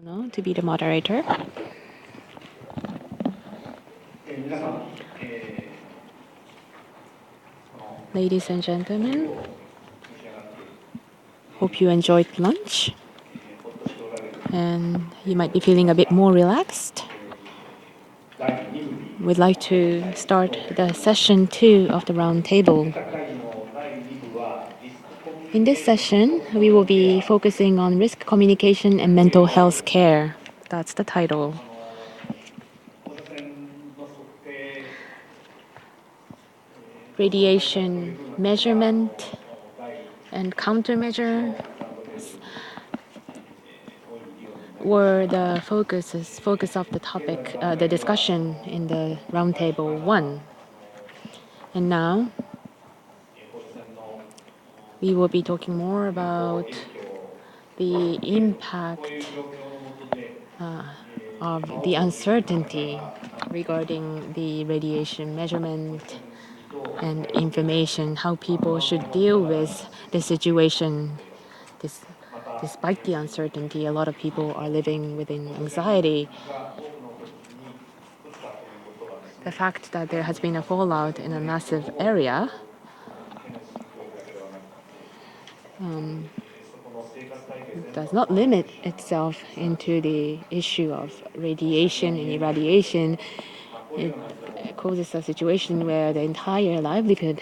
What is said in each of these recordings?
No, to be the moderator. Ladies and gentlemen, hope you enjoyed lunch and you might be feeling a bit more relaxed. We'd like to start the session 2 of the roundtable. In this session, we will be focusing on risk communication and mental health care. That's the title. Radiation measurement and countermeasure were the focus of the topic, the discussion in the roundtable 1. And now we will be talking more about the impact of the uncertainty regarding the radiation measurement and information, how people should deal with the situation. Despite the uncertainty, a lot of people are living within anxiety. The fact that there has been a fallout in a massive area does not limit itself into the issue of radiation and irradiation. It causes a situation where the entire livelihood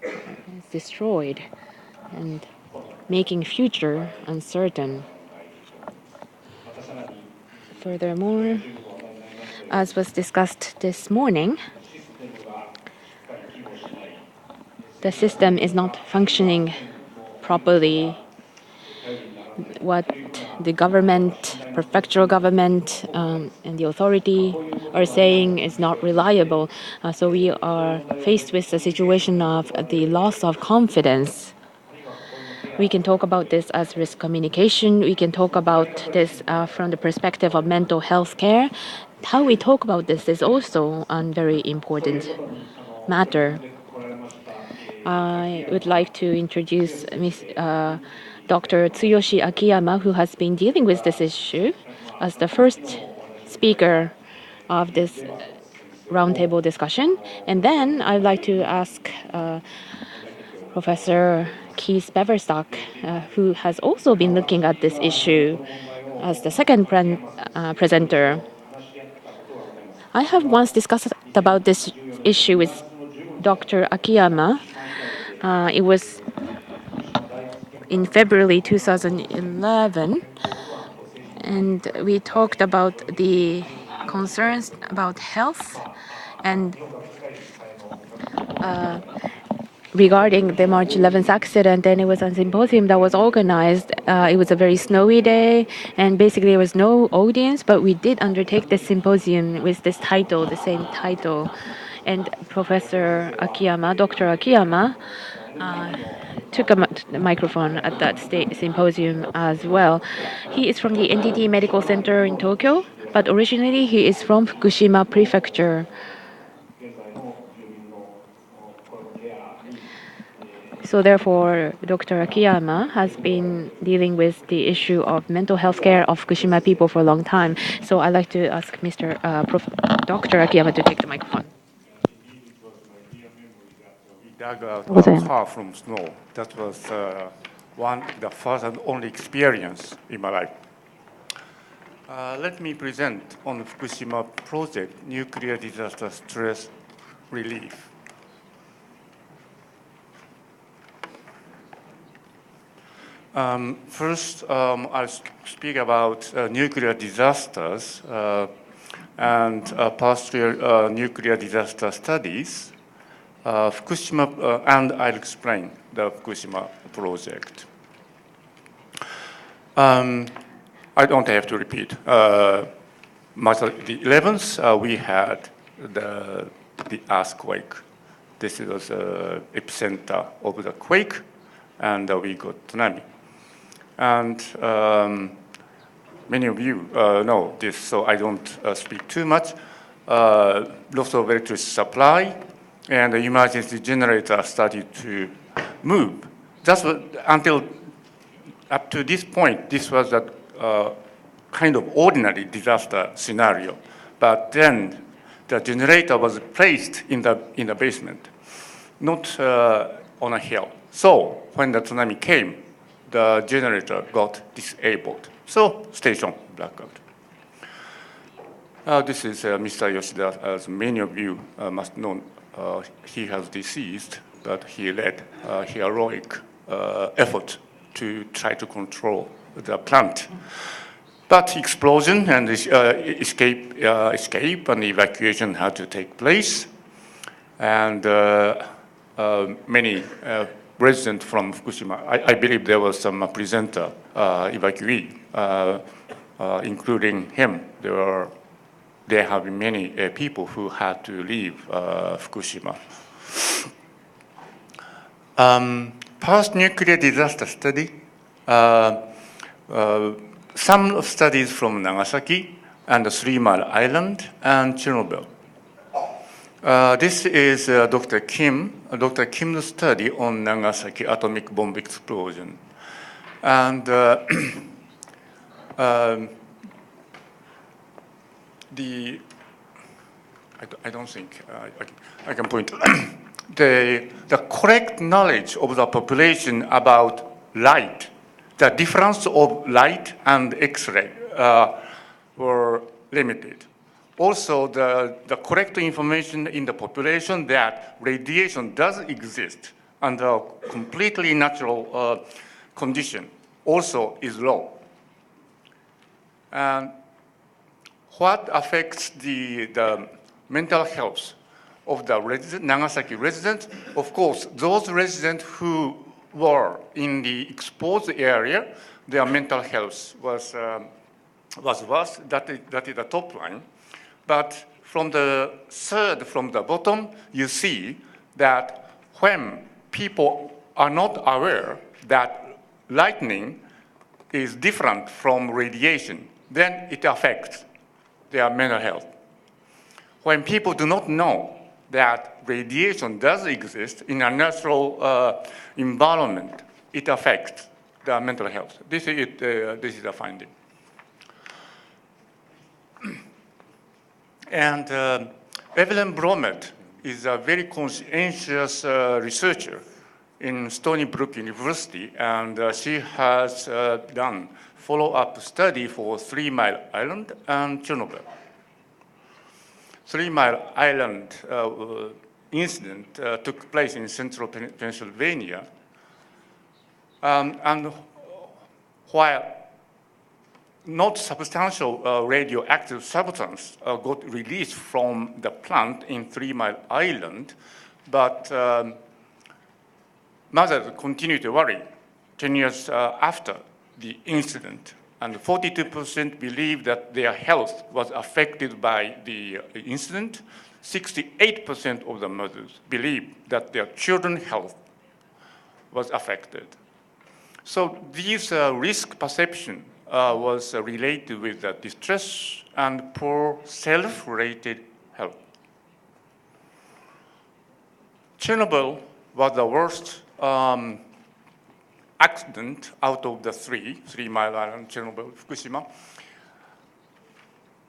is destroyed and making future uncertain. Furthermore, as was discussed this morning, the system is not functioning properly. What the government, prefectural government, and the authority are saying is not reliable. So we are faced with the situation of the loss of confidence. We can talk about this as risk communication. We can talk about this from the perspective of mental health care. How we talk about this is also a very important matter. I would like to introduce Dr. Tsuyoshi Akiyama, who has been dealing with this issue, as the first speaker of this roundtable discussion. And then I'd like to ask Professor Keith Beverstock, who has also been looking at this issue, as the second presenter. I have once discussed about this issue with Dr. Akiyama. It was in February 2011, and we talked about the concerns about health and regarding the March 11th accident, and it was a symposium that was organized. It was a very snowy day, and basically there was no audience, but we did undertake this symposium with this title, the same title. And Professor Akiyama, Dr. Akiyama, took a microphone at that symposium as well. He is from the NTT Medical Center in Tokyo, but originally he is from Fukushima Prefecture. So therefore, Dr. Akiyama has been dealing with the issue of mental health care of Fukushima people for a long time. So I'd like to ask Dr. Akiyama to take the microphone. Dug out a car from snow. That was the first and only experience in my life. Let me present on the Fukushima project, nuclear disaster stress relief. First, I'll speak about nuclear disasters and past-year nuclear disaster studies. Fukushima, and I'll explain the Fukushima project. I don't have to repeat. March the 11th, we had the earthquake. This was the epicenter of the quake, and we got tsunami. And many of you know this, so I don't speak too much. Loss of electricity supply, and the emergency generator started to move. Just until up to this point, this was the kind of ordinary disaster scenario. But then the generator was placed in the basement, not on a hill. So when the tsunami came, the generator got disabled. So station blackout. This is Mr. Yoshida, as many of you must know. He has deceased, but he led a heroic effort to try to control the plant. But explosion and escape and evacuation had to take place. And many residents from Fukushima, I believe there was some presenter, evacuee, including him. There have been many people who had to leave Fukushima. Post-nuclear disaster study. Some studies from Nagasaki and 3 Mile Island and Chernobyl. This is Dr. Kim's study on Nagasaki atomic bomb explosion. And I don't think I can point. The correct knowledge of the population about light, the difference of light and X-ray were limited. Also, the correct information in the population that radiation does exist under completely natural condition also is low. And what affects the mental health of the Nagasaki residents? Of course, those residents who were in the exposed area, their mental health was worse. That is the top line. But from the bottom, you see that when people are not aware that lightning is different from radiation, then it affects their mental health. When people do not know that radiation does exist in a natural environment, it affects their mental health. This is a finding. And Evelyn Bromet is a very conscientious researcher in Stony Brook University, and she has done follow-up study for 3 Mile Island and Chernobyl. 3 Mile Island incident took place in central Pennsylvania, and while not substantial radioactive substance got released from the plant in 3 Mile Island, but mothers continued to worry 10 years after the incident, and 42% believe that their health was affected by the incident. 68% of the mothers believe that their children's health was affected. So this risk perception was related with the distress and poor self-related health. Chernobyl was the worst accident out of the 3 Mile Island, Chernobyl, Fukushima.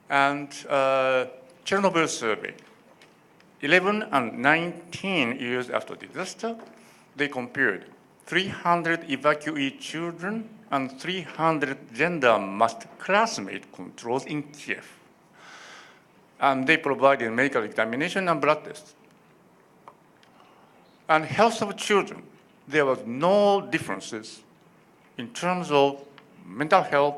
And Chernobyl survey, 11 and 19 years after disaster, they compared 300 evacuee children and 300 gender-matched classmate controls in Kiev. And they provided medical examination and blood tests. And health of children, there was no differences in terms of mental health,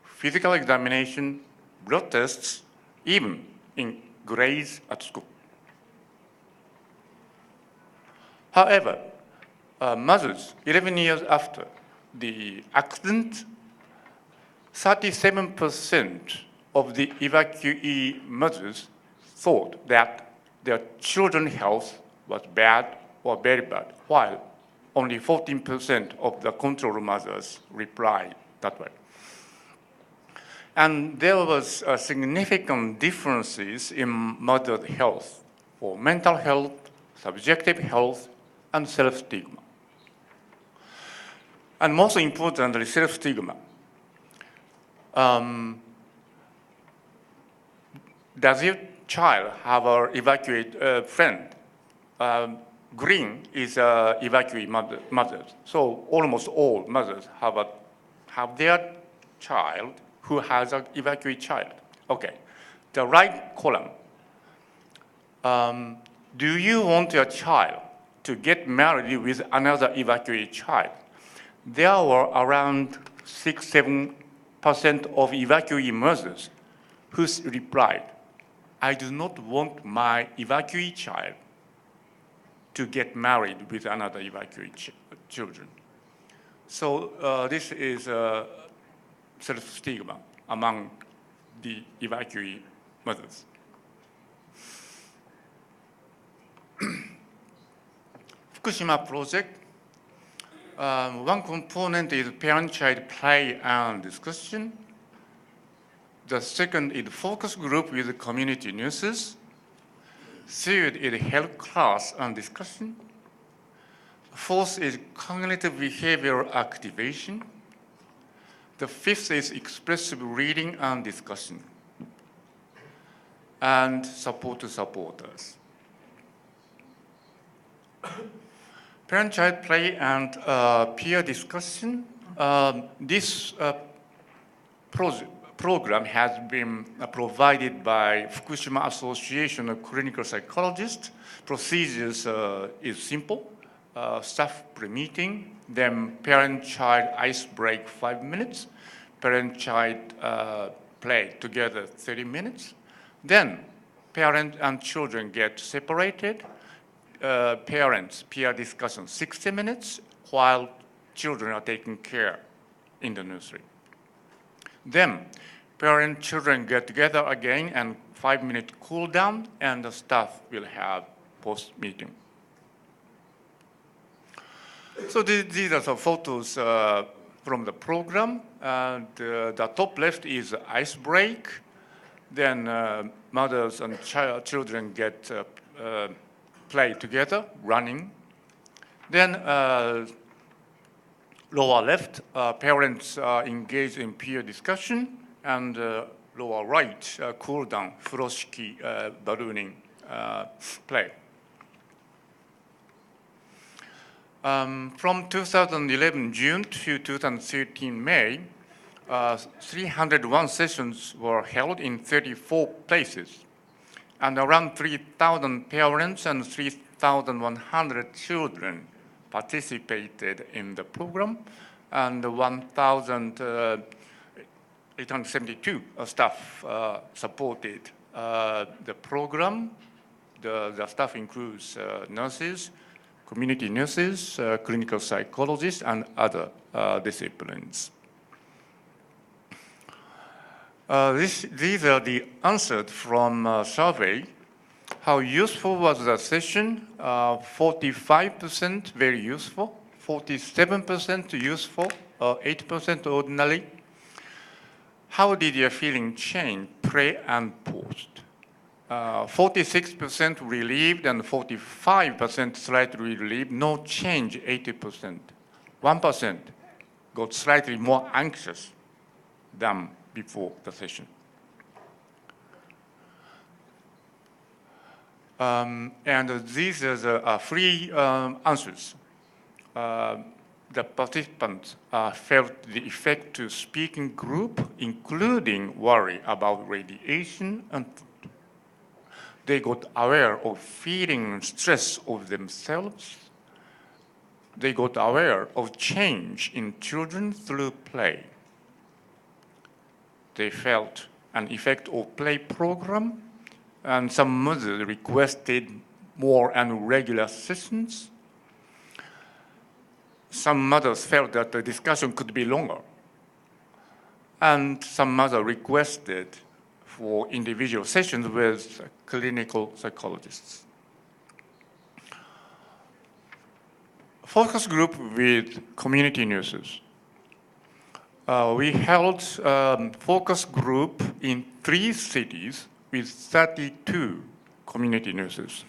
physical examination, blood tests, even in grades at school. However, mothers, 11 years after the accident, 37% of the evacuee mothers thought that their children's health was bad or very bad, while only 14% of the control mothers replied that way. And there was significant differences in mother health for mental health, subjective health, and self-stigma. And most importantly, self-stigma. does your child have an evacuate friend? Green is evacuee mothers. So almost all mothers have their child who has an evacuee child. Okay, the right column. Do you want your child to get married with another evacuee child? There were around 6-7% of evacuee mothers who replied, I do not want my evacuee child to get married with another evacuee children. So this is a sort of stigma among the evacuee mothers. Fukushima project, one component is parent-child play and discussion. The second is focus group with community nurses. Third is health class and discussion. Fourth is cognitive behavioral activation. The fifth is expressive reading and discussion. And support to supporters. Parent-child play and peer discussion. This program has been provided by Fukushima Association of Clinical Psychologists. Procedures is simple. Staff pre-meeting, then parent-child ice break 5 minutes, parent-child play together 30 minutes. Then parent and children get separated. Parents peer discussion 60 minutes while children are taking care in the nursery. Then parent children get together again and 5-minute cool down, and the staff will have post meeting. So these are some photos from the program. And the top left is ice break. Then mothers and children get play together, running. Then lower left, parents engage in peer discussion, and lower right, cool down, furoshiki ballooning play. From 2011 June to 2013 May, 301 sessions were held in 34 places, and around 3,000 parents and 3,100 children participated in the program, and 1,872 staff supported the program. The staff includes nurses, community nurses, clinical psychologists, and other disciplines. These are the answers from survey. How useful was the session? 45% very useful, 47% useful, 8% ordinary. How did your feeling change pre and post? 46% relieved and 45% slightly relieved. No change, 80%. 1% got slightly more anxious than before the session. And these are the free answers. The participants felt the effect to speaking group, including worry about radiation, and they got aware of feeling stress of themselves. They got aware of change in children through play. They felt an effect of play program, and some mothers requested more and regular sessions. Some mothers felt that the discussion could be longer, and some mothers requested for individual sessions with clinical psychologists. Focus group with community nurses. We held focus group in 3 cities with 32 community nurses.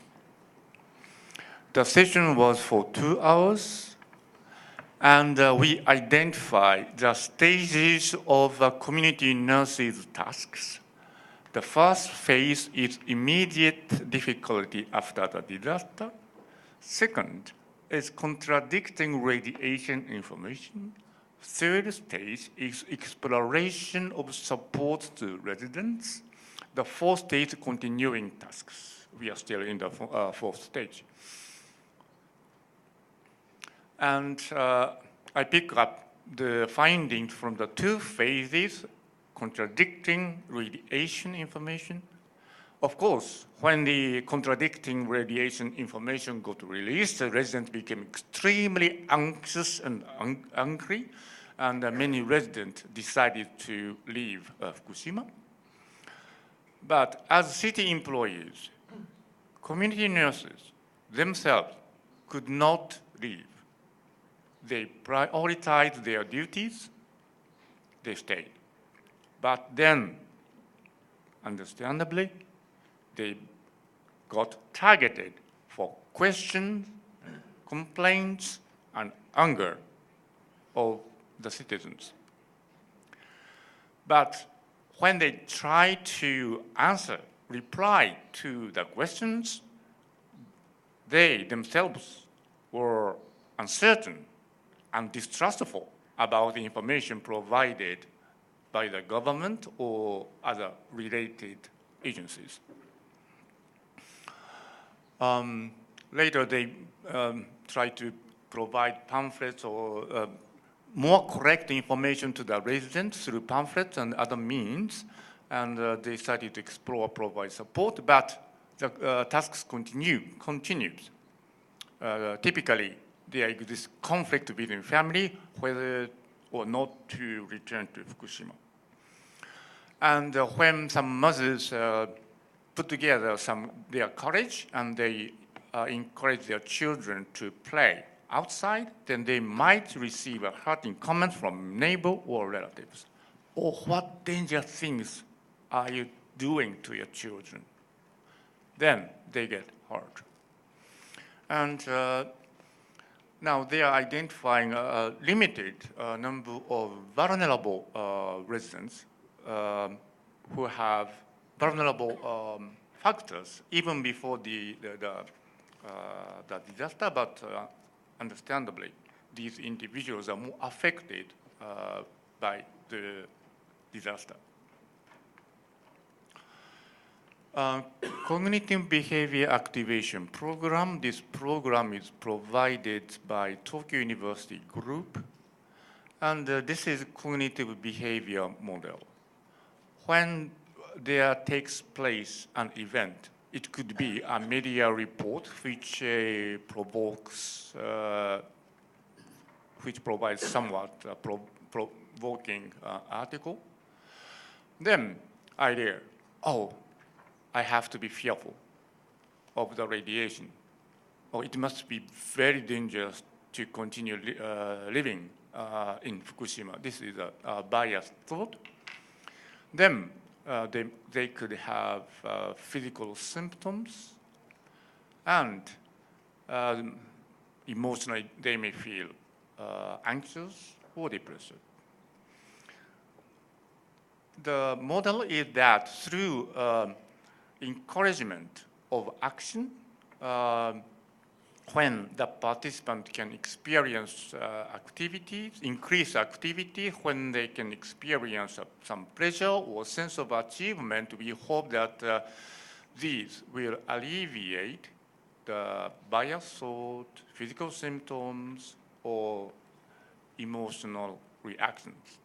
The session was for 2 hours, and we identified the stages of community nurses' tasks The first phase is immediate difficulty after the disaster. Second is contradicting radiation information. Third stage is exploration of support to residents. The fourth stage, continuing tasks. We are still in the fourth stage. And I pick up the findings from the two phases, contradicting radiation information. Of course, when the contradicting radiation information got released, the residents became extremely anxious and angry, and many residents decided to leave Fukushima. But as city employees, community nurses themselves could not leave. They prioritized their duties, they stayed. But then, understandably, they got targeted for questions, complaints, and anger of the citizens. But when they tried to reply to the questions, they themselves were uncertain and distrustful about the information provided by the government or other related agencies. Later, they tried to provide pamphlets or more correct information to the residents through pamphlets and other means, and they started to explore, provide support, but the tasks continues. Typically, there exists conflict within family whether or not to return to Fukushima. And when some mothers put together their courage and they encourage their children to play outside, then they might receive a hurting comment from neighbor or relatives. Or what dangerous things are you doing to your children? Then they get hurt. And now they are identifying a limited number of vulnerable residents who have vulnerable factors even before the disaster, but understandably, these individuals are more affected by the disaster. Cognitive behavior activation program. This program is provided by Tokyo University Group, and this is cognitive behavior model. When there takes place an event, it could be a media report which provides somewhat provoking article. Then idea, I have to be fearful of the radiation. It must be very dangerous to continue living in Fukushima. This is a biased thought. Then they could have physical symptoms, and emotionally they may feel anxious or depressed. The model is that through encouragement of action, when the participant can experience increased activity, when they can experience some pleasure or sense of achievement, we hope that these will alleviate the biased thought, physical symptoms, or emotional reactions.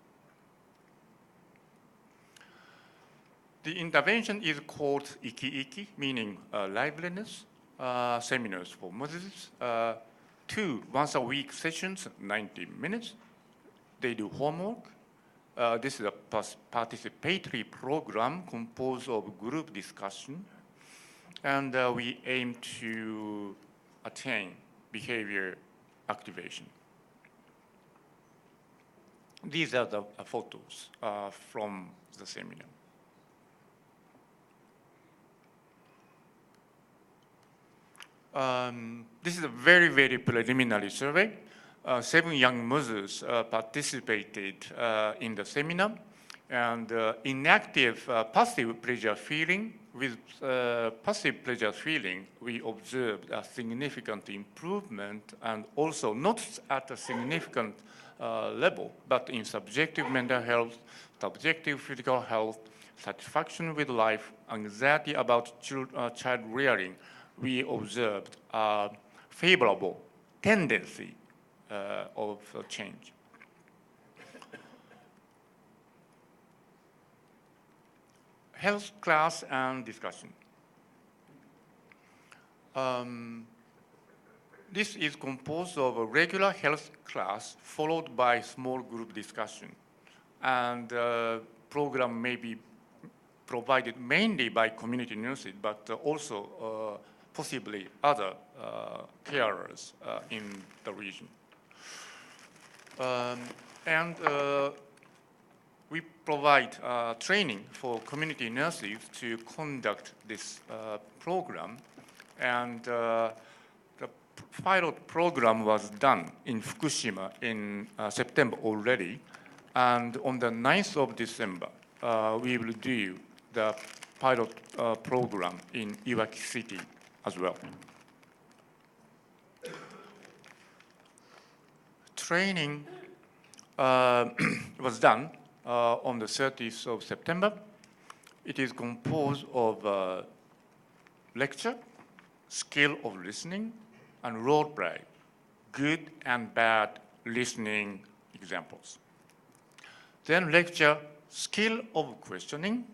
The intervention is called iki-iki, meaning liveliness. Seminars for mothers, 2 once-a-week sessions, 90 minutes. They do homework. This is a participatory program composed of group discussion, and we aim to attain behavior activation. These are the photos from the seminar. This is a very, very preliminary survey. 7 young mothers participated in the seminar. And inactive passive pleasure feeling, with passive pleasure feeling, we observed a significant improvement, and also not at a significant level, but in subjective mental health, subjective physical health, satisfaction with life, anxiety about child rearing, we observed a favorable tendency of change. Health class and discussion. This is composed of a regular health class followed by small group discussion. And program may be provided mainly by community nurses, but also possibly other carers in the region. And we provide training for community nurses to conduct this program. And the pilot program was done in Fukushima in September already. And on the 9th of December, we will do the pilot program in Iwaki City as well. Training was done on the 30th of September. It is composed of lecture, skill of listening, and role play, good and bad listening examples. Then lecture, skill of questioning.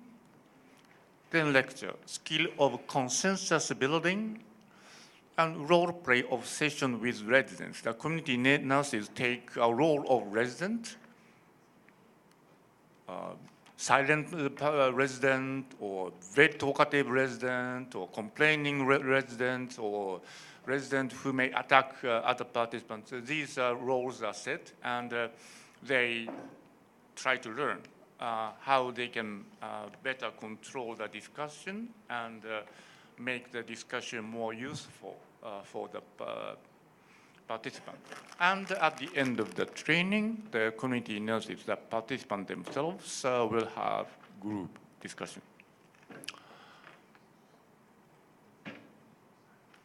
Then lecture, skill of consensus building, and role play of session with residents. The community nurses take a role of resident, silent resident, or very talkative resident, or complaining resident, or resident who may attack other participants. So these roles are set, and they try to learn how they can better control the discussion and make the discussion more useful for the participant. And at the end of the training, the community nurses, the participants themselves, will have group discussion.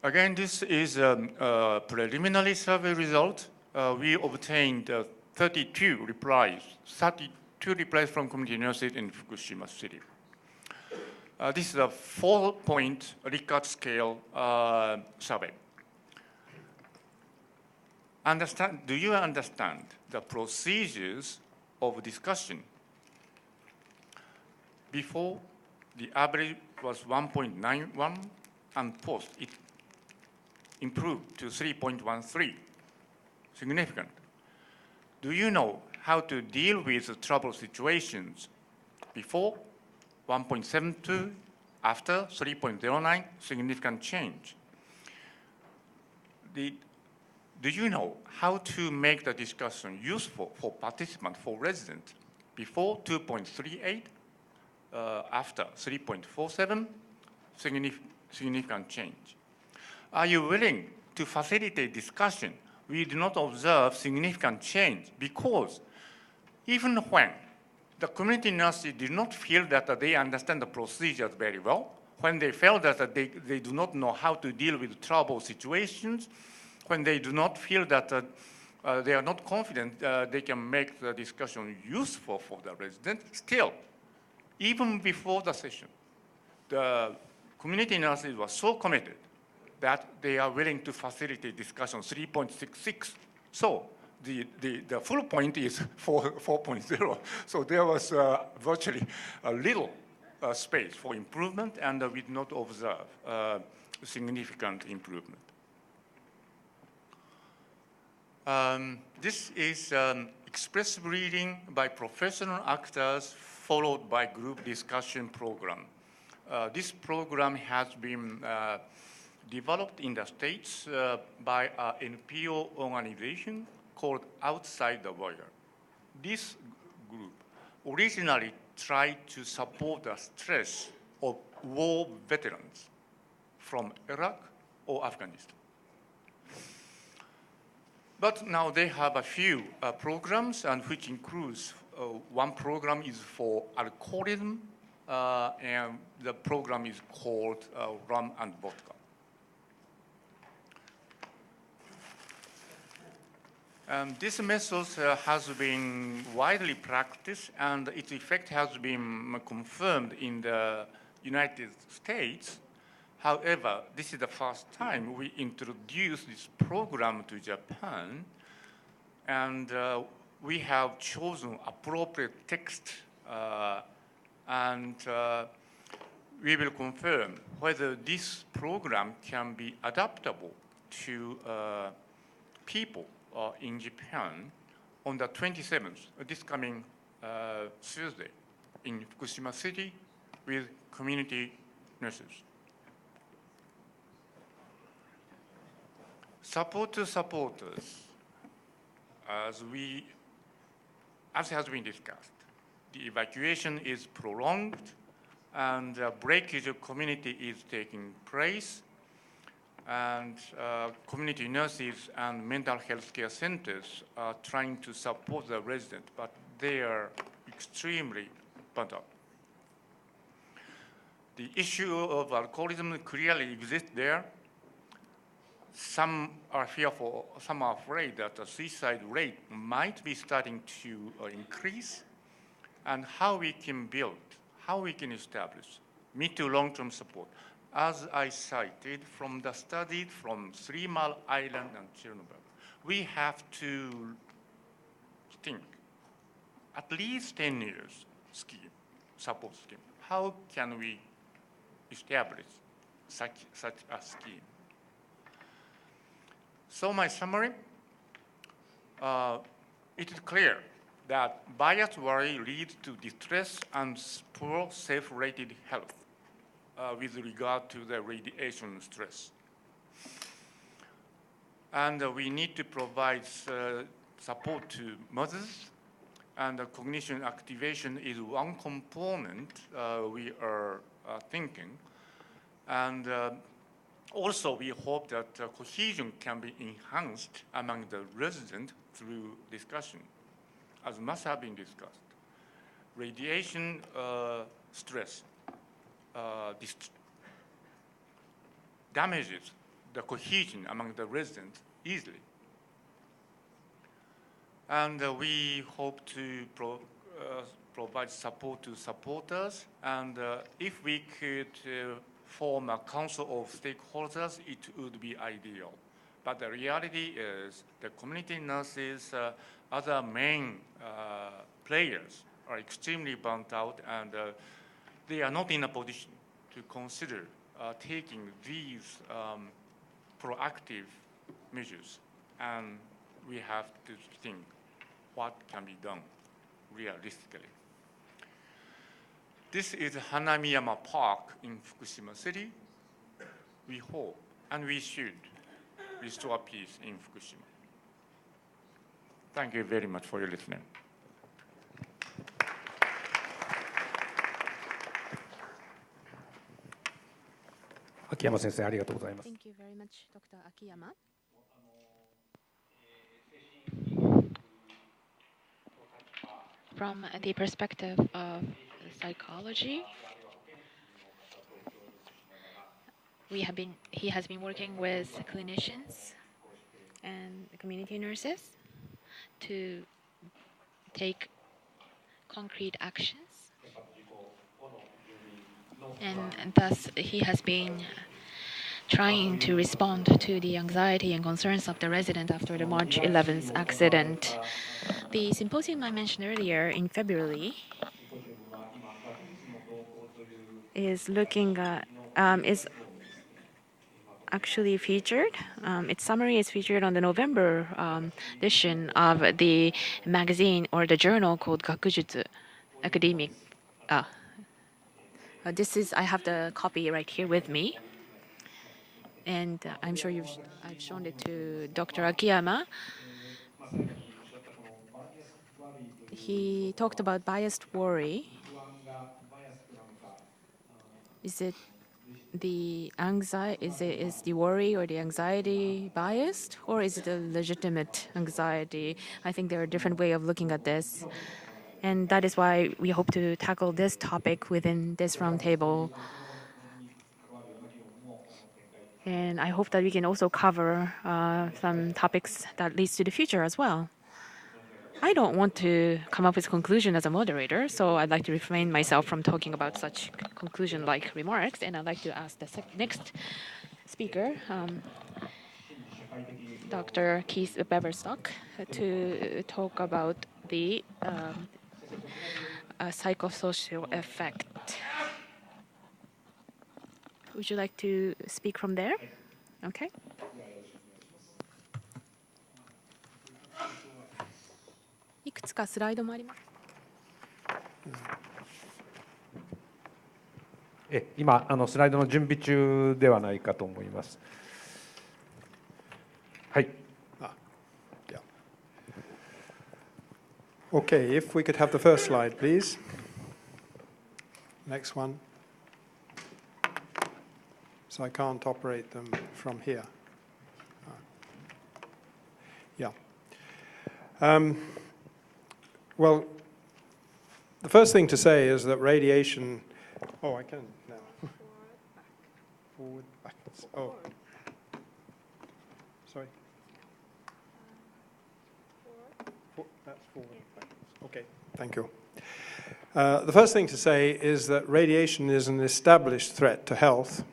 Again, this is a preliminary survey result. We obtained 32 replies from community nurses in Fukushima City. This is a 4-point Likert scale survey. Do you understand the procedures of discussion? Before, the average was 1.91, and post, it improved to 3.13. Significant. Do you know how to deal with trouble situations? Before, 1.72, after 3.09, significant change. Do you know how to make the discussion useful for participants, for residents? Before, 2.38, after 3.47, significant change. Are you willing to facilitate discussion? We do not observe significant change because even when the community nurses did not feel that they understand the procedures very well, when they felt that they do not know how to deal with trouble situations, when they do not feel that they are not confident they can make the discussion useful for the resident, still, even before the session, the community nurses were so committed that they are willing to facilitate discussion 3.66. So the full point is 4.0. So there was virtually a little space for improvement, and we did not observe significant improvement. This is expressive reading by professional actors followed by group discussion program. This program has been developed in the States by an NPO organization called Outside the Wire. This group originally tried to support the stress of war veterans from Iraq or Afghanistan. But now they have a few programs, and which includes one program is for alcoholism, and the program is called rum and vodka. This method has been widely practiced, and its effect has been confirmed in the United States. However, this is the first time we introduced this program to Japan, and we have chosen appropriate text, and we will confirm whether this program can be adaptable to people in Japan on the 27th, this coming Tuesday, in Fukushima City with community nurses. Support to supporters, as has been discussed, the evacuation is prolonged and breakage of community is taking place, and community nurses and mental health care centers are trying to support the resident, but they are extremely burnt out. The issue of alcoholism clearly exists there. Some are fearful, some are afraid that the suicide rate might be starting to increase, and how we can build, how we can establish mid to long-term support. As I cited from the study from 3 Mile Island and Chernobyl, we have to think at least 10 years scheme, support scheme. How can we establish such a scheme? So my summary, it is clear that biased worry leads to distress and poor self-rated health with regard to the radiation stress. And we need to provide support to mothers, and cognition activation is one component we are thinking. And also, we hope that cohesion can be enhanced among the residents through discussion, as must have been discussed. Radiation stress damages the cohesion among the residents easily. And we hope to provide support to supporters, and if we could form a council of stakeholders, it would be ideal. But the reality is the community nurses, other main players are extremely burnt out, and they are not in a position to consider taking these proactive measures. And we have to think what can be done realistically. This is Hanamiyama Park in Fukushima City. We hope and we should restore peace in Fukushima. Thank you very much for your listening. Thank you very much, Dr. Akiyama. From the perspective of psychology, he has been working with clinicians and community nurses to take concrete actions. And thus, he has been trying to respond to the anxiety and concerns of the resident after the March 11th accident. The symposium I mentioned earlier in February is actually featured. Its summary is featured on the November edition of the magazine or the journal called Gakujutsu Academic. I have the copy right here with me, and I'm sure I've shown it to Dr. Akiyama. He talked about biased worry. Is it the anxiety? Is the worry or the anxiety biased, or is it a legitimate anxiety? I think there are different ways of looking at this. And that is why we hope to tackle this topic within this roundtable. And I hope that we can also cover some topics that leads to the future as well. I don't want to come up with a conclusion as a moderator, so I'd like to refrain myself from talking about such conclusion-like remarks. And I'd like to ask the next speaker, Dr. Keith Beverstock, to talk about the psychosocial effect. Would you like to speak from there? Okay. Slides. 今スライドの準備中ではないかと思います。はい。Okay, if we could have the first slide, please. Next one. So I can't operate them from here. Yeah. Well, the first thing to say is that radiation... Oh, I can now. Forward, backwards. Oh. Sorry. That's forward, backwards. Okay, thank you. The first thing to say is that radiation is an established threat to health,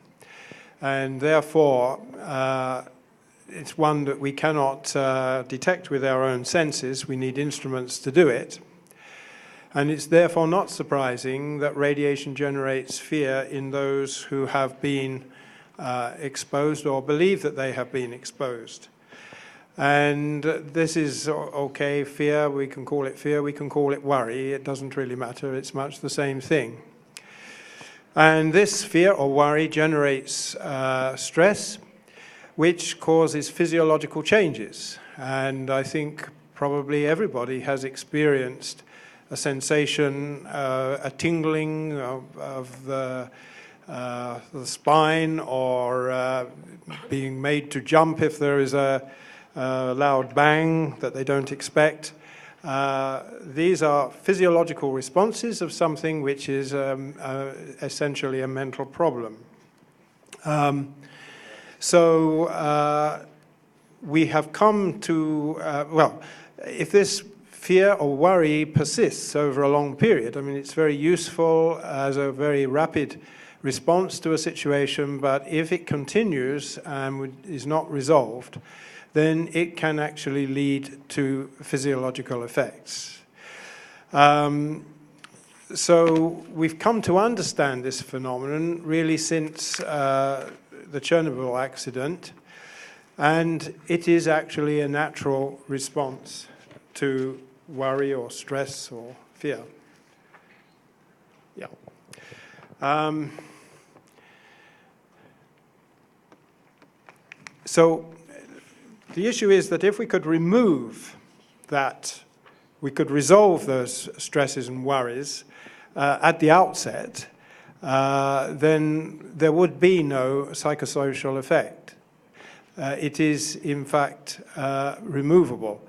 and therefore it's one that we cannot detect with our own senses. We need instruments to do it. And it's therefore not surprising that radiation generates fear in those who have been exposed or believe that they have been exposed. And this is okay, fear, we can call it fear, we can call it worry, it doesn't really matter, it's much the same thing. And this fear or worry generates stress, which causes physiological changes. And I think probably everybody has experienced a sensation, a tingling of the spine, or being made to jump if there is a loud bang that they don't expect. These are physiological responses of something which is essentially a mental problem. So we have come to, well, if this fear or worry persists over a long period, I mean, it's very useful as a very rapid response to a situation, but if it continues and is not resolved, then it can actually lead to physiological effects. So we've come to understand this phenomenon really since the Chernobyl accident, and it is actually a natural response to worry or stress or fear. Yeah. So the issue is that if we could remove that, we could resolve those stresses and worries at the outset, then there would be no psychosocial effect. It is, in fact, removable.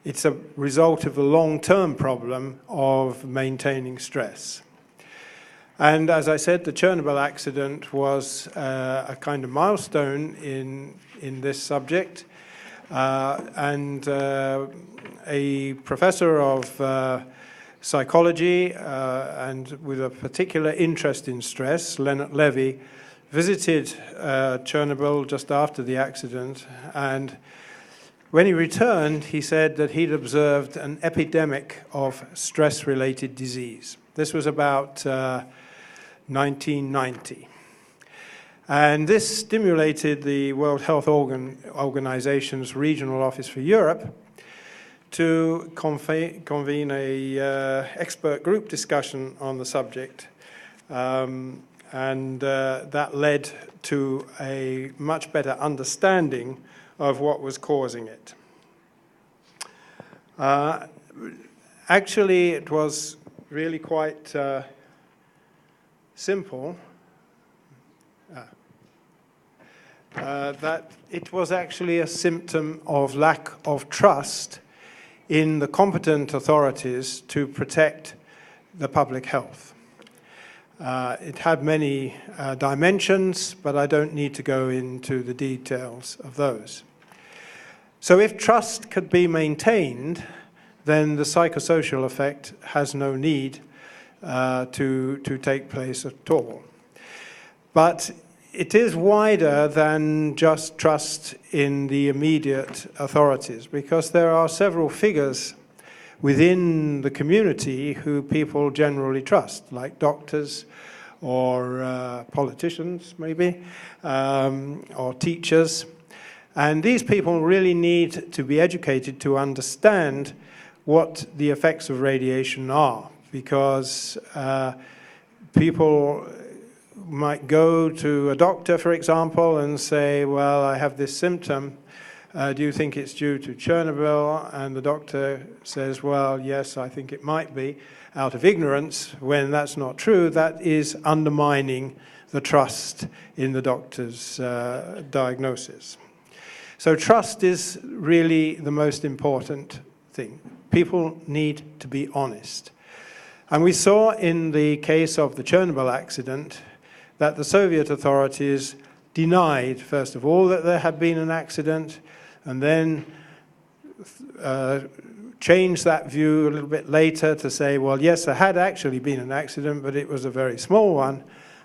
It's a result of a long-term problem of maintaining stress. And as I said, the Chernobyl accident was a kind of milestone in this subject. And a professor of psychology and with a particular interest in stress, Leonard Levy, visited Chernobyl just after the accident, and when he returned, he said that he'd observed an epidemic of stress-related disease. This was about 1990. And this stimulated the World Health Organization's Regional Office for Europe to convene a expert group discussion on the subject. And that led to a much better understanding of what was causing it. Actually, it was really quite simple. That it was actually a symptom of lack of trust in the competent authorities to protect the public health. It had many dimensions, but I don't need to go into the details of those. So if trust could be maintained, then the psychosocial effect has no need to take place at all. But it is wider than just trust in the immediate authorities, because there are several figures within the community who people generally trust, like doctors or politicians maybe, or teachers. And these people really need to be educated to understand what the effects of radiation are, because people might go to a doctor, for example, and say, well, I have this symptom. Do you think it's due to Chernobyl? And the doctor says, well, yes, I think it might be, out of ignorance. When that's not true, that is undermining the trust in the doctor's diagnosis. So trust is really the most important thing. People need to be honest. And we saw in the case of the Chernobyl accident that the Soviet authorities denied, first of all, that there had been an accident, and then changed that view a little bit later to say, well, yes, there had actually been an accident, but it was a very small one.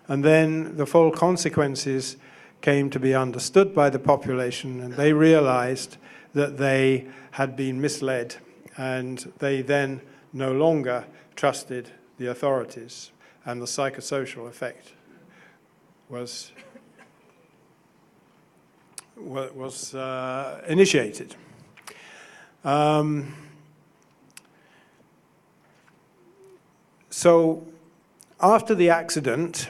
And then the full consequences came to be understood by the population, and they realized that they had been misled, and they then no longer trusted the authorities, and the psychosocial effect was initiated. So after the accident,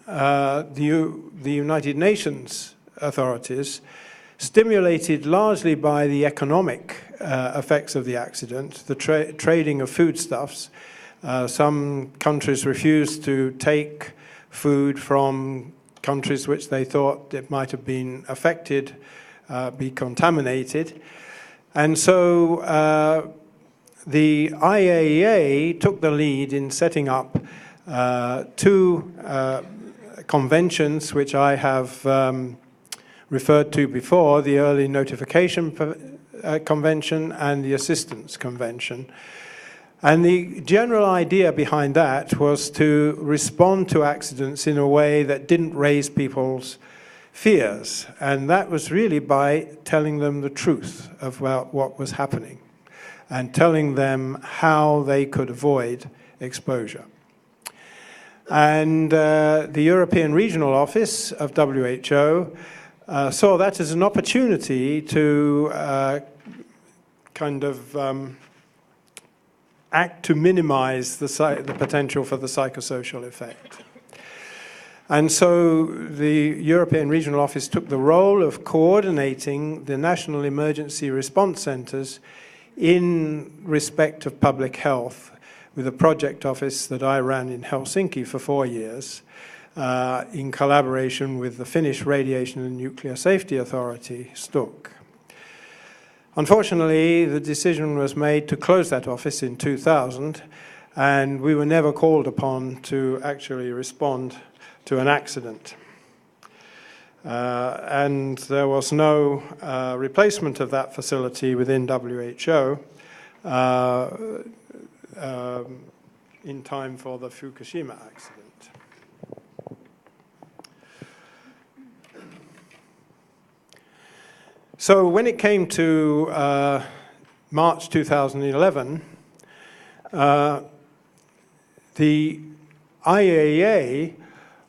the United Nations authorities, stimulated largely by the economic effects of the accident, the trading of foodstuffs. Some countries refused to take food from countries which they thought it might have been affected, be contaminated. And so the IAEA took the lead in setting up two conventions, which I have referred to before, the Early Notification Convention and the Assistance Convention. And the general idea behind that was to respond to accidents in a way that didn't raise people's fears. And that was really by telling them the truth about what was happening and telling them how they could avoid exposure. And the European Regional Office of WHO saw that as an opportunity to act to minimize the potential for the psychosocial effect. And so the European Regional Office took the role of coordinating the national emergency response centers in respect of public health, with a project office that I ran in Helsinki for 4 years, in collaboration with the Finnish Radiation and Nuclear Safety Authority, STUK. Unfortunately, the decision was made to close that office in 2000, and we were never called upon to actually respond to an accident. And there was no replacement of that facility within WHO in time for the Fukushima accident. So when it came to March 2011, the IAEA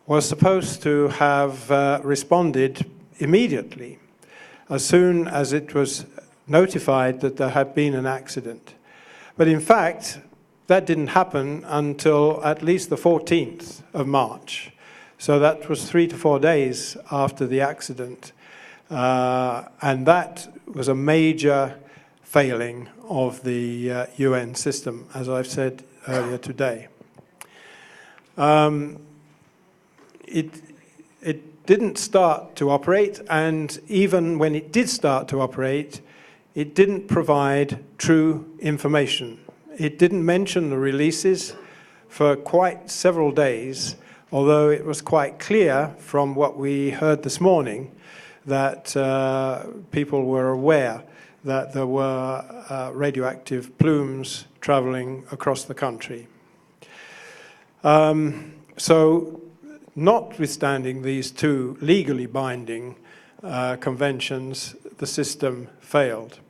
was supposed to have responded immediately as soon as it was notified that there had been an accident. But in fact, that didn't happen until at least the 14th of March. So that was 3 to 4 days after the accident. And that was a major failing of the UN system, as I've said earlier today. It didn't start to operate, and even when it did start to operate, it didn't provide true information. It didn't mention the releases for quite several days, although it was quite clear from what we heard this morning that people were aware that there were radioactive plumes traveling across the country. So, notwithstanding these two legally binding conventions, the system failed.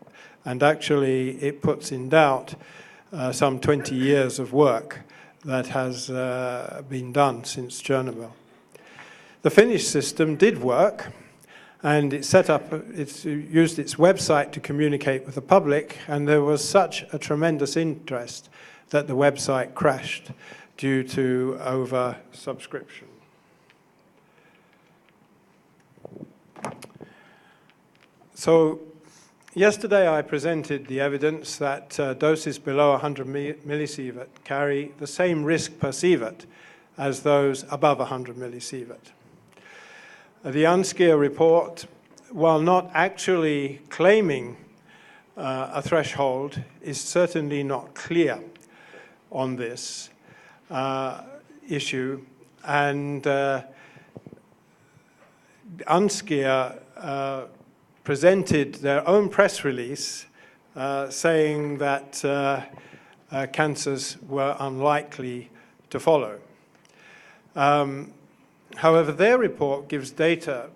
And actually, it puts in doubt some 20 years of work that has been done since Chernobyl. The Finnish system did work, and it used its website to communicate with the public, and there was such a tremendous interest that the website crashed due to over-subscription. So, yesterday I presented the evidence that doses below 100 millisievert carry the same risk per sievert as those above 100 millisievert. The UNSCEAR report, while not actually claiming a threshold, is certainly not clear on this issue. And UNSCEAR presented their own press release saying that cancers were unlikely to follow. However, their report gives data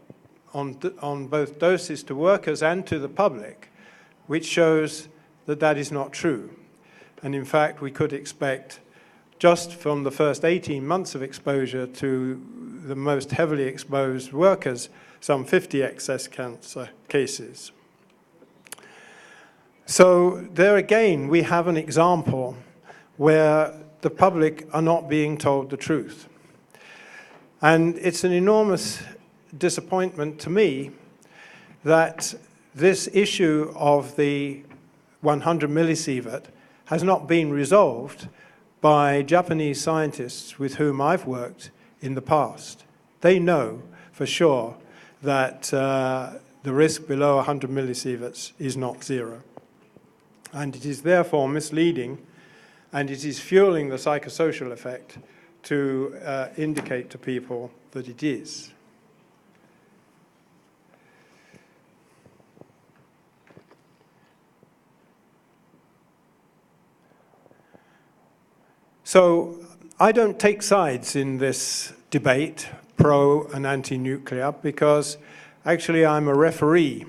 on both doses to workers and to the public, which shows that that is not true. And in fact, we could expect, just from the first 18 months of exposure to the most heavily exposed workers, some 50 excess cancer cases. So there again, we have an example where the public are not being told the truth. And it's an enormous disappointment to me that this issue of the 100 millisievert has not been resolved by Japanese scientists with whom I've worked in the past. They know for sure that the risk below 100 millisieverts is not zero. And it is therefore misleading, and it is fueling the psychosocial effect to indicate to people that it is. So I don't take sides in this debate, pro and anti-nuclear, because actually I'm a referee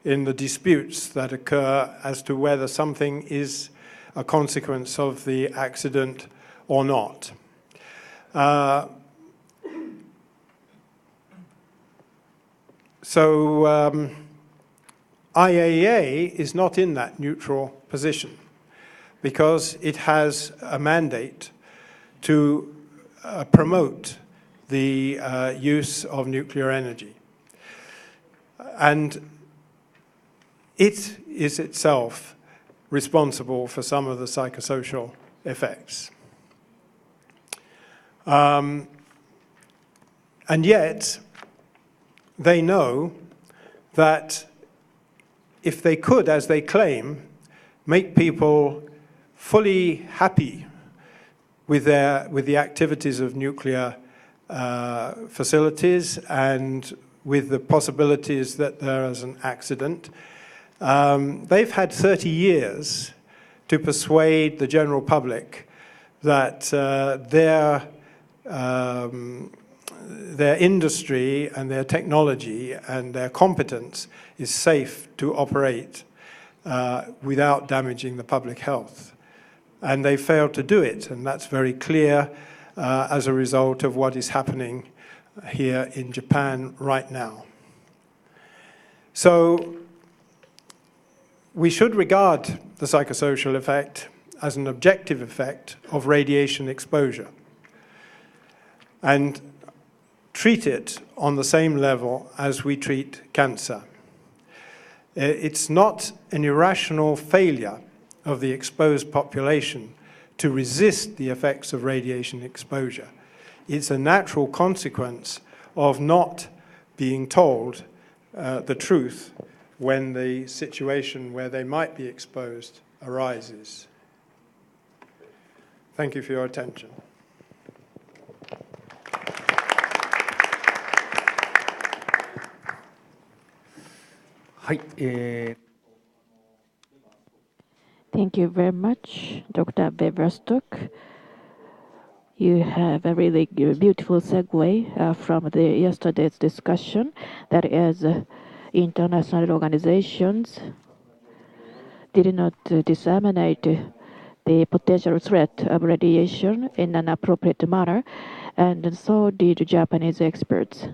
in the disputes that occur as to whether something is a consequence of the accident or not. IAEA is not in that neutral position because it has a mandate to promote the use of nuclear energy. And it is itself responsible for some of the psychosocial effects. And yet, they know that if they could, as they claim, make people fully happy with the activities of nuclear facilities and with the possibilities that there is an accident, they've had 30 years to persuade the general public that their industry and their technology and their competence is safe to operate without damaging the public health. And they failed to do it, and that's very clear as a result of what is happening here in Japan right now. So we should regard the psychosocial effect as an objective effect of radiation exposure and treat it on the same level as we treat cancer. It's not an irrational failure of the exposed population to resist the effects of radiation exposure. It's a natural consequence of not being told the truth when the situation where they might be exposed arises. Thank you for your attention. Thank you very much, Dr. Beverstock. You have a really beautiful segue from the yesterday's discussion. That is, international organizations did not disseminate the potential threat of radiation in an appropriate manner, and so did Japanese experts.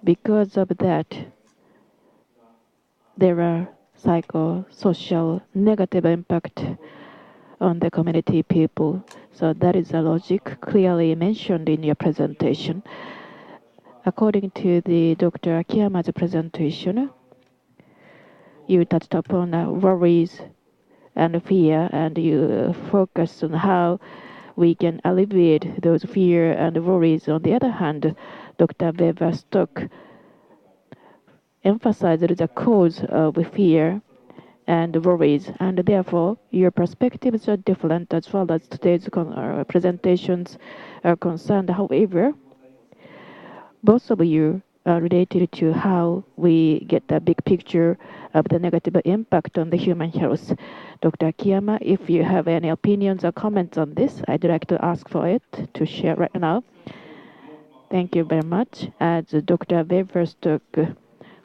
Because of that, there are psychosocial negative impact on the community people. So that is a logic clearly mentioned in your presentation. According to the Dr. Akiyama's presentation, you touched upon worries and fear, and you focused on how we can alleviate those fear and worries. On the other hand, Dr. Beverstock emphasized the cause of fear and worries, and therefore your perspectives are different as well as today's presentations are concerned. However, both of you are related to how we get a big picture of the negative impact on the human health. Dr. Akiyama, if you have any opinions or comments on this, I'd like to ask for it to share right now. Thank you very much. As Dr. Beverstock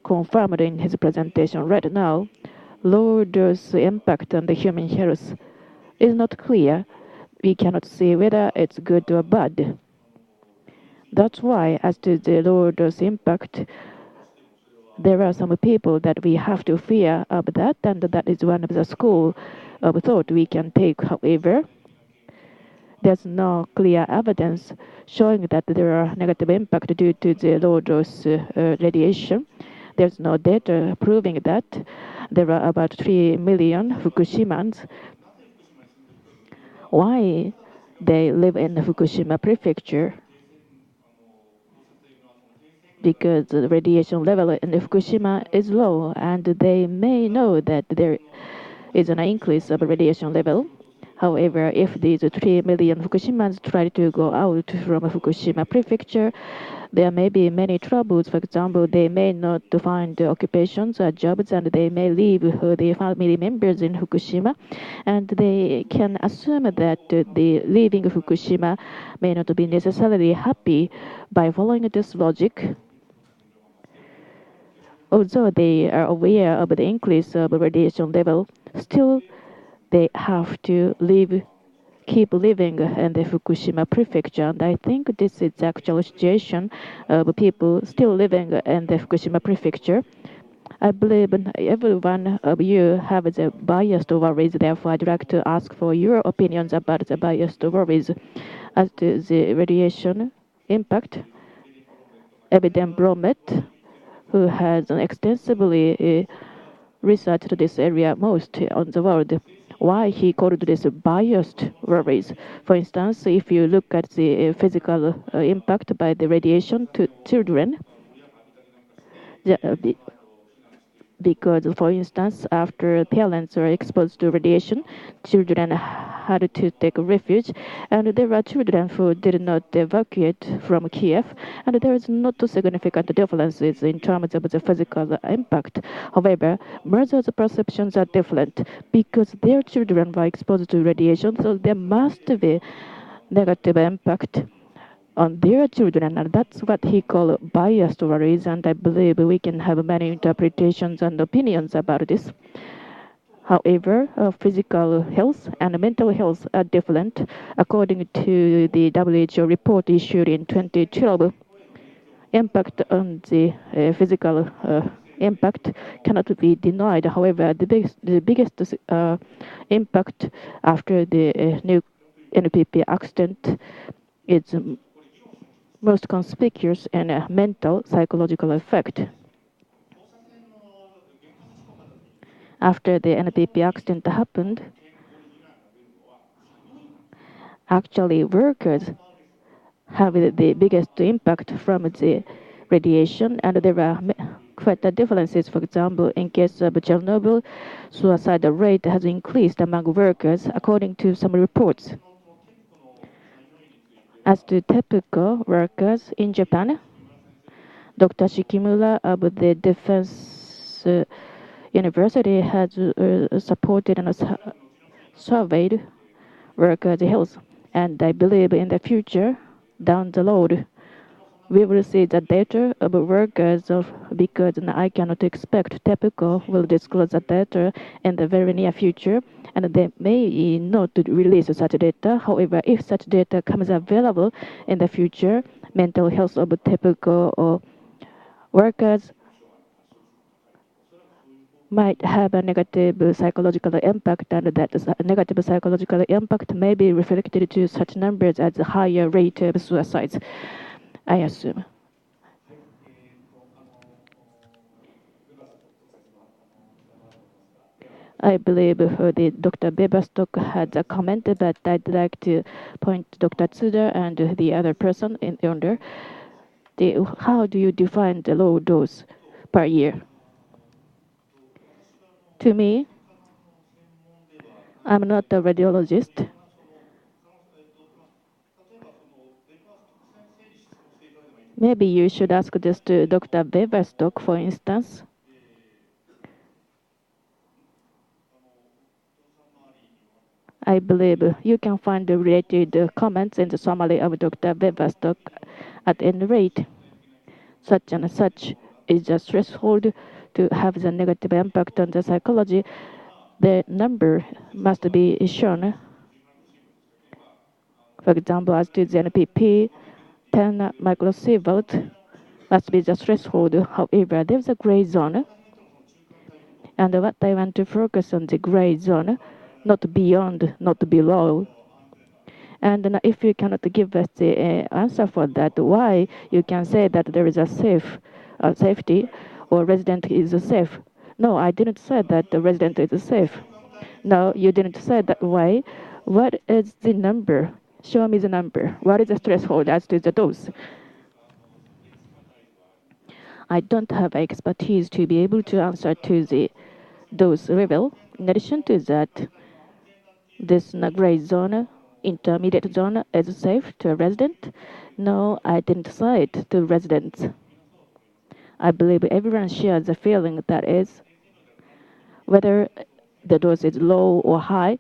confirmed in his presentation right now, low dose impact on the human health is not clear. We cannot see whether it's good or bad. That's why, as to the low dose impact, there are some people that we have to fear of that, and that is one of the school of thought we can take. However, there's no clear evidence showing that there are negative impact due to the low dose radiation. There's no data proving that. There are about 3 million Fukushimans. Why they live in Fukushima prefecture? Because the radiation level in Fukushima is low, and they may know that there is an increase of radiation level. However, if these 3 million Fukushimans try to go out from Fukushima prefecture, there may be many troubles. For example, they may not find occupations or jobs, and they may leave their family members in Fukushima. And they can assume that the leaving Fukushima may not be necessarily happy. By following this logic, although they are aware of the increase of radiation level, still they have to keep living in the Fukushima prefecture. And I think this is the actual situation of people still living in the Fukushima prefecture. I believe every one of you have the biased worries. Therefore, I'd like to ask for your opinions about the biased worries as to the radiation impact. Evident Bromet, who has extensively researched this area most on the world, why he called this biased worries. For instance, if you look at the physical impact by the radiation to children, because, for instance, after parents are exposed to radiation, children had to take refuge, and there are children who did not evacuate from Kiev, and there is not significant differences in terms of the physical impact. However, mothers' perceptions are different because their children were exposed to radiation, so there must be negative impact on their children, and that's what he called biased worries. And I believe we can have many interpretations and opinions about this. However, physical health and mental health are different. According to the WHO report issued in 2012, impact on the physical impact cannot be denied. However, the biggest impact after the new NPP accident is most conspicuous in a mental psychological effect. After the NPP accident happened, Actually, workers have the biggest impact from the radiation, and there are quite a differences. For example, in case of Chernobyl, suicide rate has increased among workers, according to some reports. As to typical workers in Japan, Dr. Shikimura of the Defense University has supported and surveyed workers' health, and I believe in the future, down the road, we will see the data of workers because I cannot expect TEPCO will disclose the data in the very near future, and they may not release such data. However, if such data comes available in the future, mental health of TEPCO or workers might have a negative psychological impact, and that negative psychological impact may be reflected to such numbers as a higher rate of suicides, I assume. I believe the Dr. Beberstock had a comment, but I'd like to point to Dr. Tsuda and the other person in yonder. How do you define the low dose per year? To me, I'm not a radiologist. Maybe you should ask this to Dr. Beverstock, for instance. I believe you can find the related comments in the summary of Dr. Beverstock. At any rate, such and such is the threshold to have the negative impact on the psychology. The number must be shown. For example, as to the NPP, 10 microsievert must be the threshold. However, there's a gray zone. And what I want to focus on the gray zone, not beyond, not below. And if you cannot give us the answer for that, why you can say that there is a safety or resident is safe? No, I didn't say that the resident is safe. No, you didn't say that. Why? What is the number? Show me the number. What is the threshold as to the dose? I don't have expertise to be able to answer to the dose level. In addition to that, this gray zone, intermediate zone, is safe to a resident. No, I didn't say it to residents. I believe everyone shares the feeling that is whether the dose is low or high,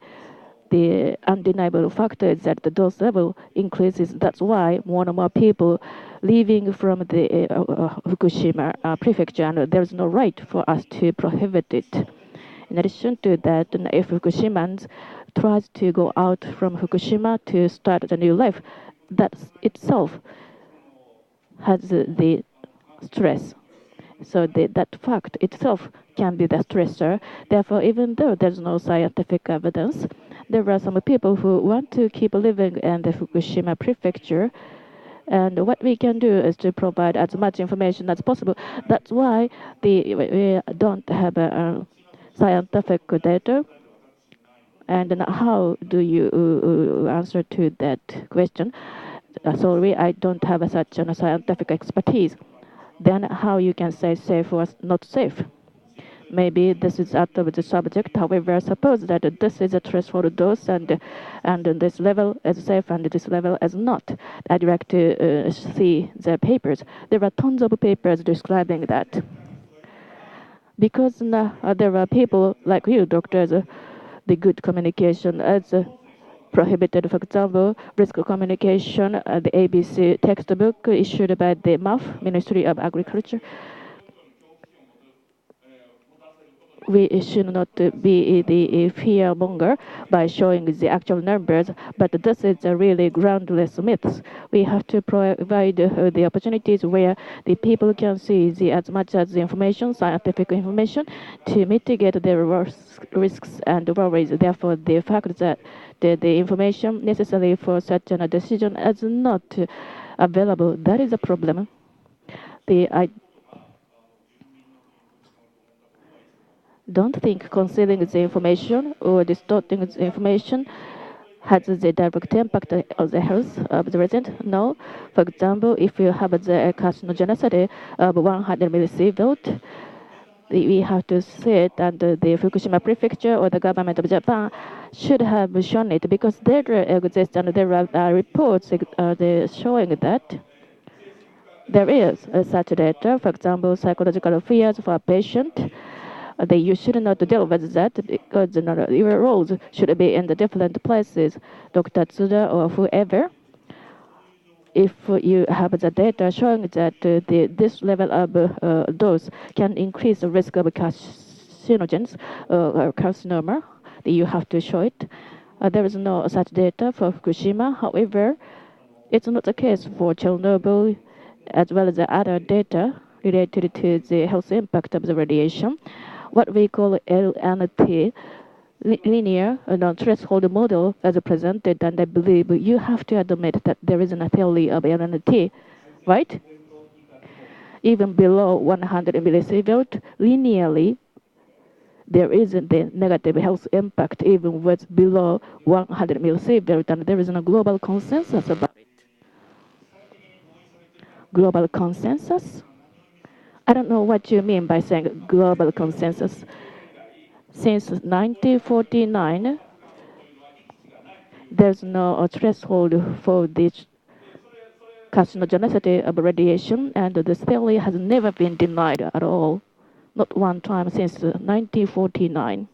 the undeniable factor is that the dose level increases. That's why more and more people leaving from the Fukushima prefecture, and there's no right for us to prohibit it. In addition to that, if Fukushimans tries to go out from Fukushima to start a new life, that itself has the stress. So that fact itself can be the stressor. Therefore, even though there's no scientific evidence, there are some people who want to keep living in the Fukushima prefecture. And what we can do is to provide as much information as possible. That's why we don't have scientific data. And how do you answer to that question? Sorry, I don't have such a scientific expertise. Then how you can say safe or not safe? Maybe this is out of the subject. However, suppose that this is a threshold dose and this level is safe and this level is not. I'd like to see the papers. There are tons of papers describing that. Because there are people like you, doctors, the good communication is prohibited. For example, risk communication, the ABC textbook issued by the MAF, Ministry of Agriculture. We should not be the fear monger by showing the actual numbers, but this is a really groundless myth. We have to provide the opportunities where the people can see as much as the information, scientific information, to mitigate their risks and worries. Therefore, the fact that the information necessary for such a decision is not available, that is a problem. I don't think concealing the information or distorting the information has the direct impact on the health of the resident? No. For example, if you have the carcinogenicity of 100 millisievert, we have to see it, and the Fukushima prefecture or the government of Japan should have shown it because there exists and there are reports showing that there is such data. For example, psychological fears for a patient. You should not deal with that because your roles should be in the different places. Dr. Tsuda or whoever, if you have the data showing that this level of dose can increase the risk of carcinogens or carcinoma, you have to show it. There is no such data for Fukushima. However, it's not the case for Chernobyl as well as the other data related to the health impact of the radiation. What we call LNT, linear threshold model as presented, and I believe you have to admit that there isn't a theory of LNT, right? Even below 100 millisievert, linearly, there isn't the negative health impact even with below 100 millisievert, and there isn't a global consensus about it. Global consensus? I don't know what you mean by saying global consensus. Since 1949, there's no threshold for this carcinogenicity of radiation, and this theory has never been denied at all. Not one time since 1949.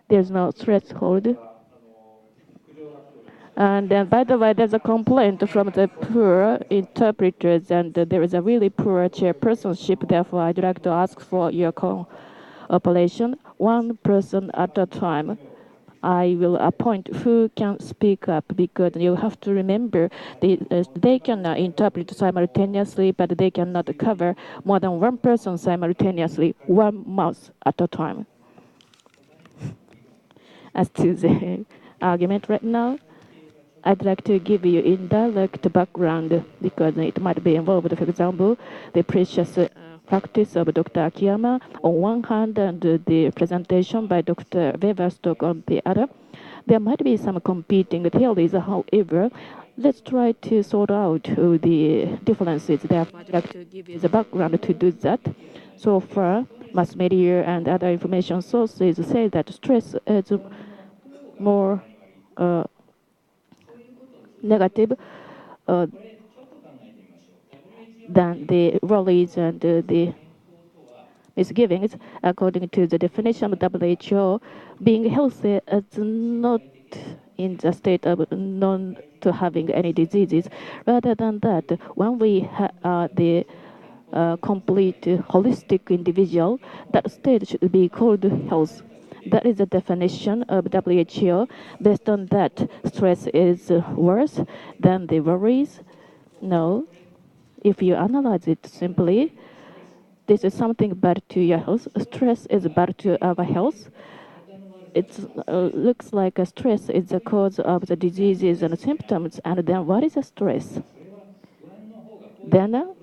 There's no threshold. And by the way, there's a complaint from the poor interpreters, and there is a really poor chairpersonship. Therefore, I'd like to ask for your cooperation, one person at a time. I will appoint who can speak up because you have to remember they can interpret simultaneously, but they cannot cover more than one person simultaneously, one mouth at a time. As to the argument right now, I'd like to give you indirect background because it might be involved. For example, the precious practice of Dr. Akiyama on one hand and the presentation by Dr. Weverstock on the other. There might be some competing theories, however, let's try to sort out the differences. Therefore, I'd like to give you the background to do that. So far, mass media and other information sources say that stress is more negative than the worries and the misgivings. According to the definition of WHO, being healthy is not in the state of non to having any diseases. Rather than that, when we are the complete holistic individual, that state should be called health. That is the definition of WHO. Based on that, stress is worse than the worries. No, if you analyze it simply, this is something bad to your health. Stress is bad to our health. It looks like stress is the cause of the diseases and symptoms. And then what is a stress? Then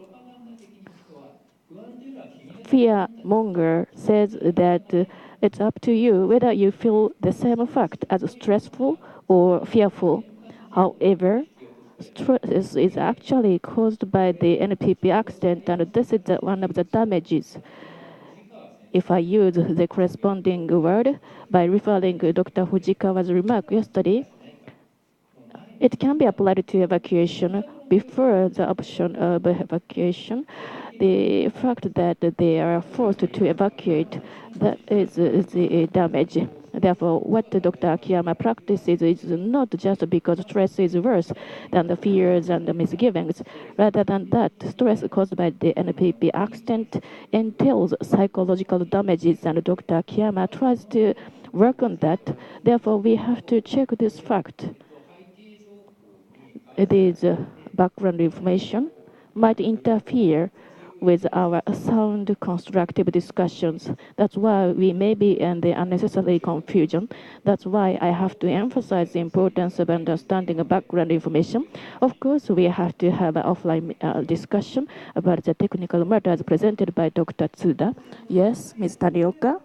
fear monger says that it's up to you whether you feel the same fact as stressful or fearful. However, stress is actually caused by the NPP accident, and this is one of the damages. If I use the corresponding word by referring to Dr. Fujikawa's remark yesterday, it can be applied to evacuation before the option of evacuation. The fact that they are forced to evacuate, that is the damage. Therefore, what Dr. Akiyama practices is not just because stress is worse than the fears and the misgivings. Rather than that, stress caused by the NPP accident entails psychological damages, and Dr. Akiyama tries to work on that. Therefore, we have to check this fact. This background information might interfere with our sound constructive discussions. That's why we may be in the unnecessary confusion. That's why I have to emphasize the importance of understanding background information. Of course, we have to have an offline discussion about the technical matters presented by Dr. Tsuda. Yes, Ms. Tanioka?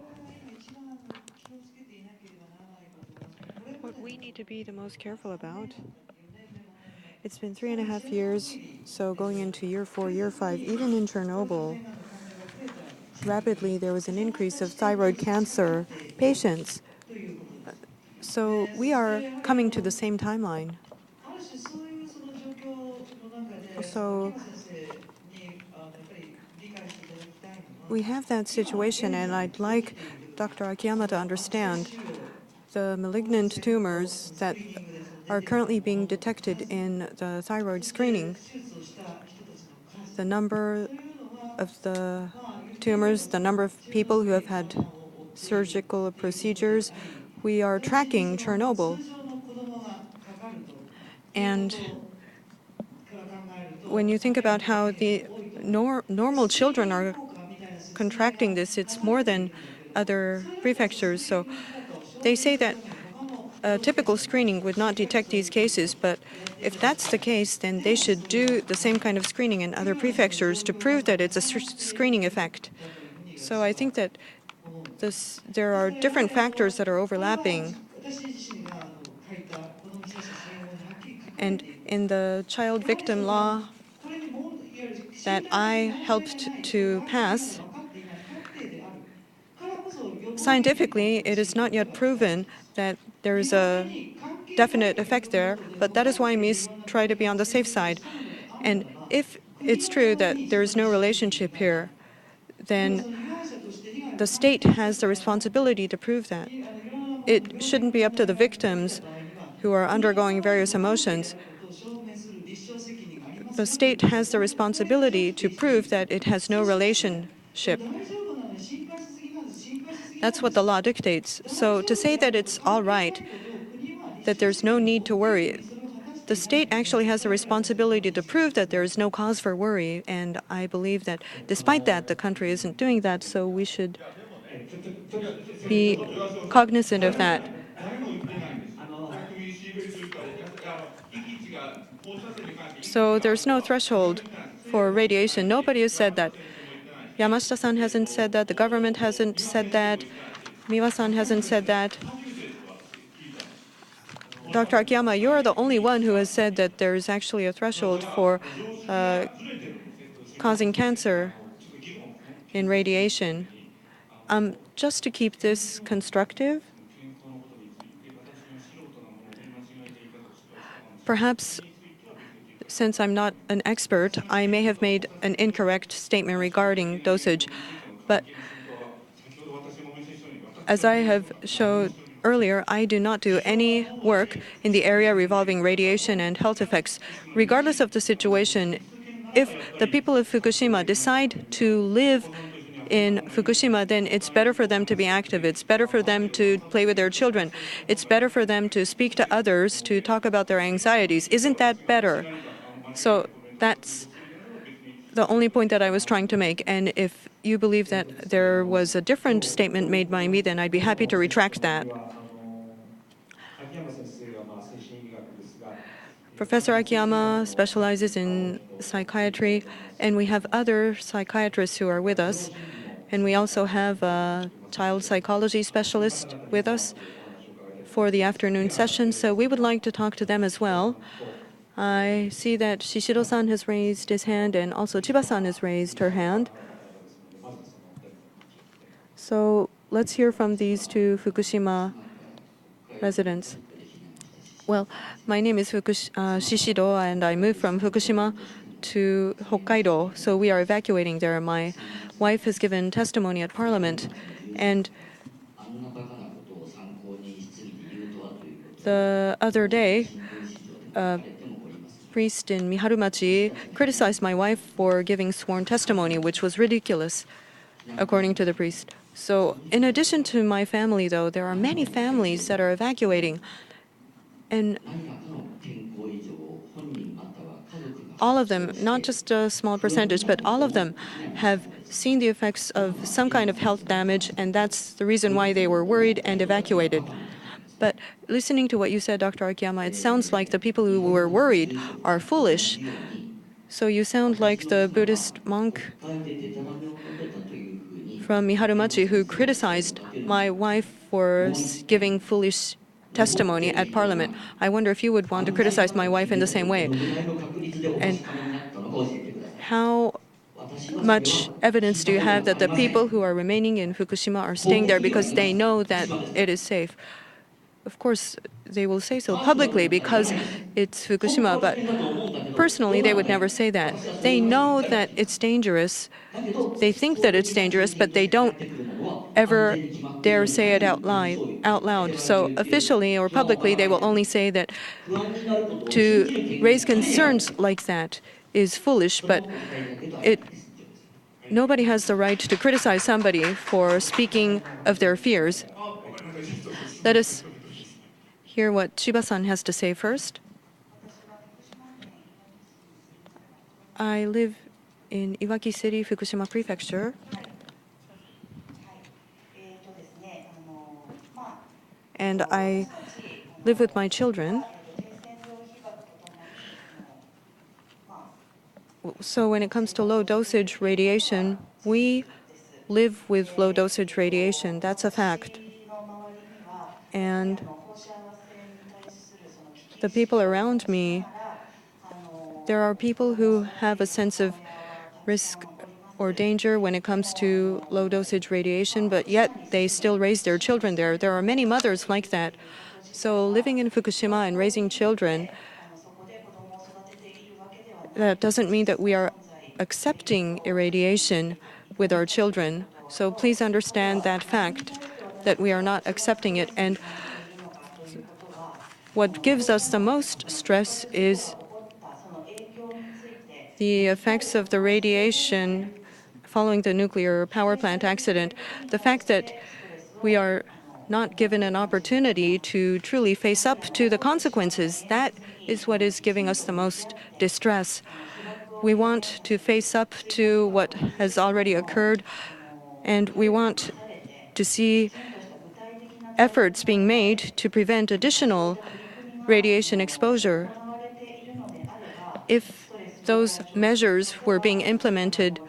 we need to be the most careful about. It's been 3.5 years, so going into year 4, year 5, even in Chernobyl, rapidly there was an increase of thyroid cancer patients. So we are coming to the same timeline. So we have that situation, and I'd like Dr. Akiyama to understand the malignant tumors that are currently being detected in the thyroid screening. The number of the tumors, the number of people who have had surgical procedures, we are tracking Chernobyl. And when you think about how the normal children are contracting this, it's more than other prefectures. So they say that a typical screening would not detect these cases, but if that's the case, then they should do the same kind of screening in other prefectures to prove that it's a screening effect. So I think that there are different factors that are overlapping. And in the child victim law that I helped to pass, scientifically, it is not yet proven that there is a definite effect there, but that is why we try to be on the safe side. And if it's true that there is no relationship here, then the state has the responsibility to prove that. It shouldn't be up to the victims who are undergoing various emotions. The state has the responsibility to prove that it has no relationship. That's what the law dictates. So to say that it's all right, that there's no need to worry, the state actually has the responsibility to prove that there is no cause for worry. And I believe that despite that, the country isn't doing that. So we should be cognizant of that. So there's no threshold for radiation. Nobody has said that. Yamashita-san hasn't said that. The government hasn't said that. Miwa-san hasn't said that. Dr. Akiyama, you're the only one who has said that there is actually a threshold for causing cancer in radiation. Just to keep this constructive, perhaps since I'm not an expert, I may have made an incorrect statement regarding dosage. But as I have showed earlier, I do not do any work in the area revolving radiation and health effects. Regardless of the situation, if the people of Fukushima decide to live in Fukushima, then it's better for them to be active. It's better for them to play with their children. It's better for them to speak to others, to talk about their anxieties. Isn't that better? So that's the only point that I was trying to make. And if you believe that there was a different statement made by me, then I'd be happy to retract that. Professor Akiyama specializes in psychiatry, and we have other psychiatrists who are with us. And we also have a child psychology specialist with us for the afternoon session, so we would like to talk to them as well. I see that Shishiro-san has raised his hand, and also Chiba-san has raised her hand. So let's hear from these two Fukushima residents. Well, my name is Shishiro, and I moved from Fukushima to Hokkaido, so we are evacuating there. My wife has given testimony at Parliament, and the other day, a priest in Miharumachi criticized my wife for giving sworn testimony, which was ridiculous, according to the priest. So in addition to my family, though, there are many families that are evacuating. And all of them, not just a small percentage, but all of them have seen the effects of some kind of health damage, and that's the reason why they were worried and evacuated. But listening to what you said, Dr. Akiyama, it sounds like the people who were worried are foolish. So you sound like the Buddhist monk from Miharumachi who criticized my wife for giving foolish testimony at Parliament. I wonder if you would want to criticize my wife in the same way. And how much evidence do you have that the people who are remaining in Fukushima are staying there because they know that it is safe? Of course, they will say so publicly because it's Fukushima, but personally, they would never say that. They know that it's dangerous. They think that it's dangerous, but they don't ever dare say it out loud. So officially or publicly, they will only say that to raise concerns like that is foolish, but nobody has the right to criticize somebody for speaking of their fears. Let us hear what Chiba-san has to say first. I live in Iwaki City, Fukushima Prefecture. And I live with my children. So when it comes to low dosage radiation, we live with low dosage radiation. That's a fact. And the people around me, there are people who have a sense of risk or danger when it comes to low dosage radiation, but yet they still raise their children there. There are many mothers like that. So living in Fukushima and raising children, that doesn't mean that we are accepting irradiation with our children. So please understand that fact, that we are not accepting it. And what gives us the most stress is the effects of the radiation following the nuclear power plant accident. The fact that we are not given an opportunity to truly face up to the consequences, that is what is giving us the most distress. We want to face up to what has already occurred, and we want to see efforts being made to prevent additional radiation exposure. If those measures were being implemented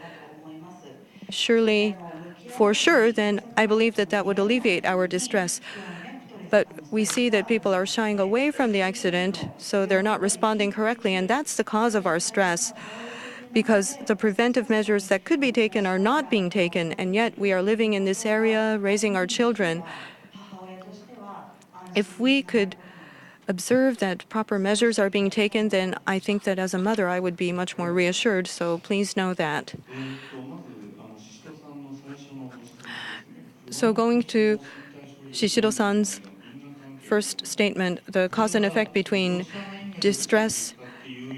for sure, then I believe that that would alleviate our distress. But we see that people are shying away from the accident, so they're not responding correctly, and that's the cause of our stress. Because the preventive measures that could be taken are not being taken, and yet we are living in this area, raising our children. If we could observe that proper measures are being taken, then I think that as a mother I would be much more reassured, so please know that. So going to Shishido-san's first statement, the cause and effect between distress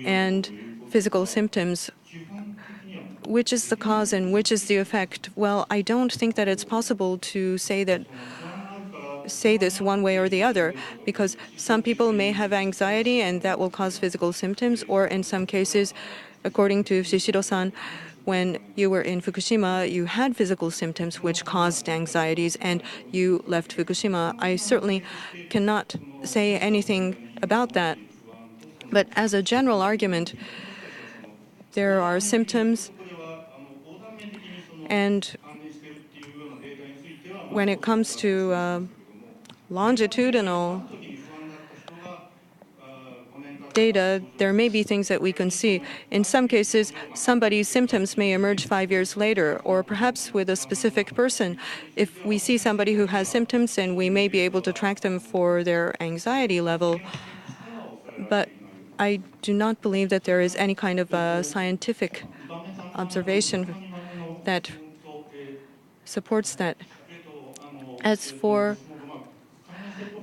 and physical symptoms, which is the cause and which is the effect? Well, I don't think that it's possible to say this one way or the other, because some people may have anxiety and that will cause physical symptoms, or in some cases, according to Shishido-san, when you were in Fukushima, you had physical symptoms which caused anxieties and you left Fukushima. I certainly cannot say anything about that. But as a general argument, there are symptoms, and when it comes to longitudinal data, there may be things that we can see. In some cases, somebody's symptoms may emerge 5 years later, or perhaps with a specific person. If we see somebody who has symptoms, then we may be able to track them for their anxiety level. But I do not believe that there is any kind of a scientific observation that supports that. As for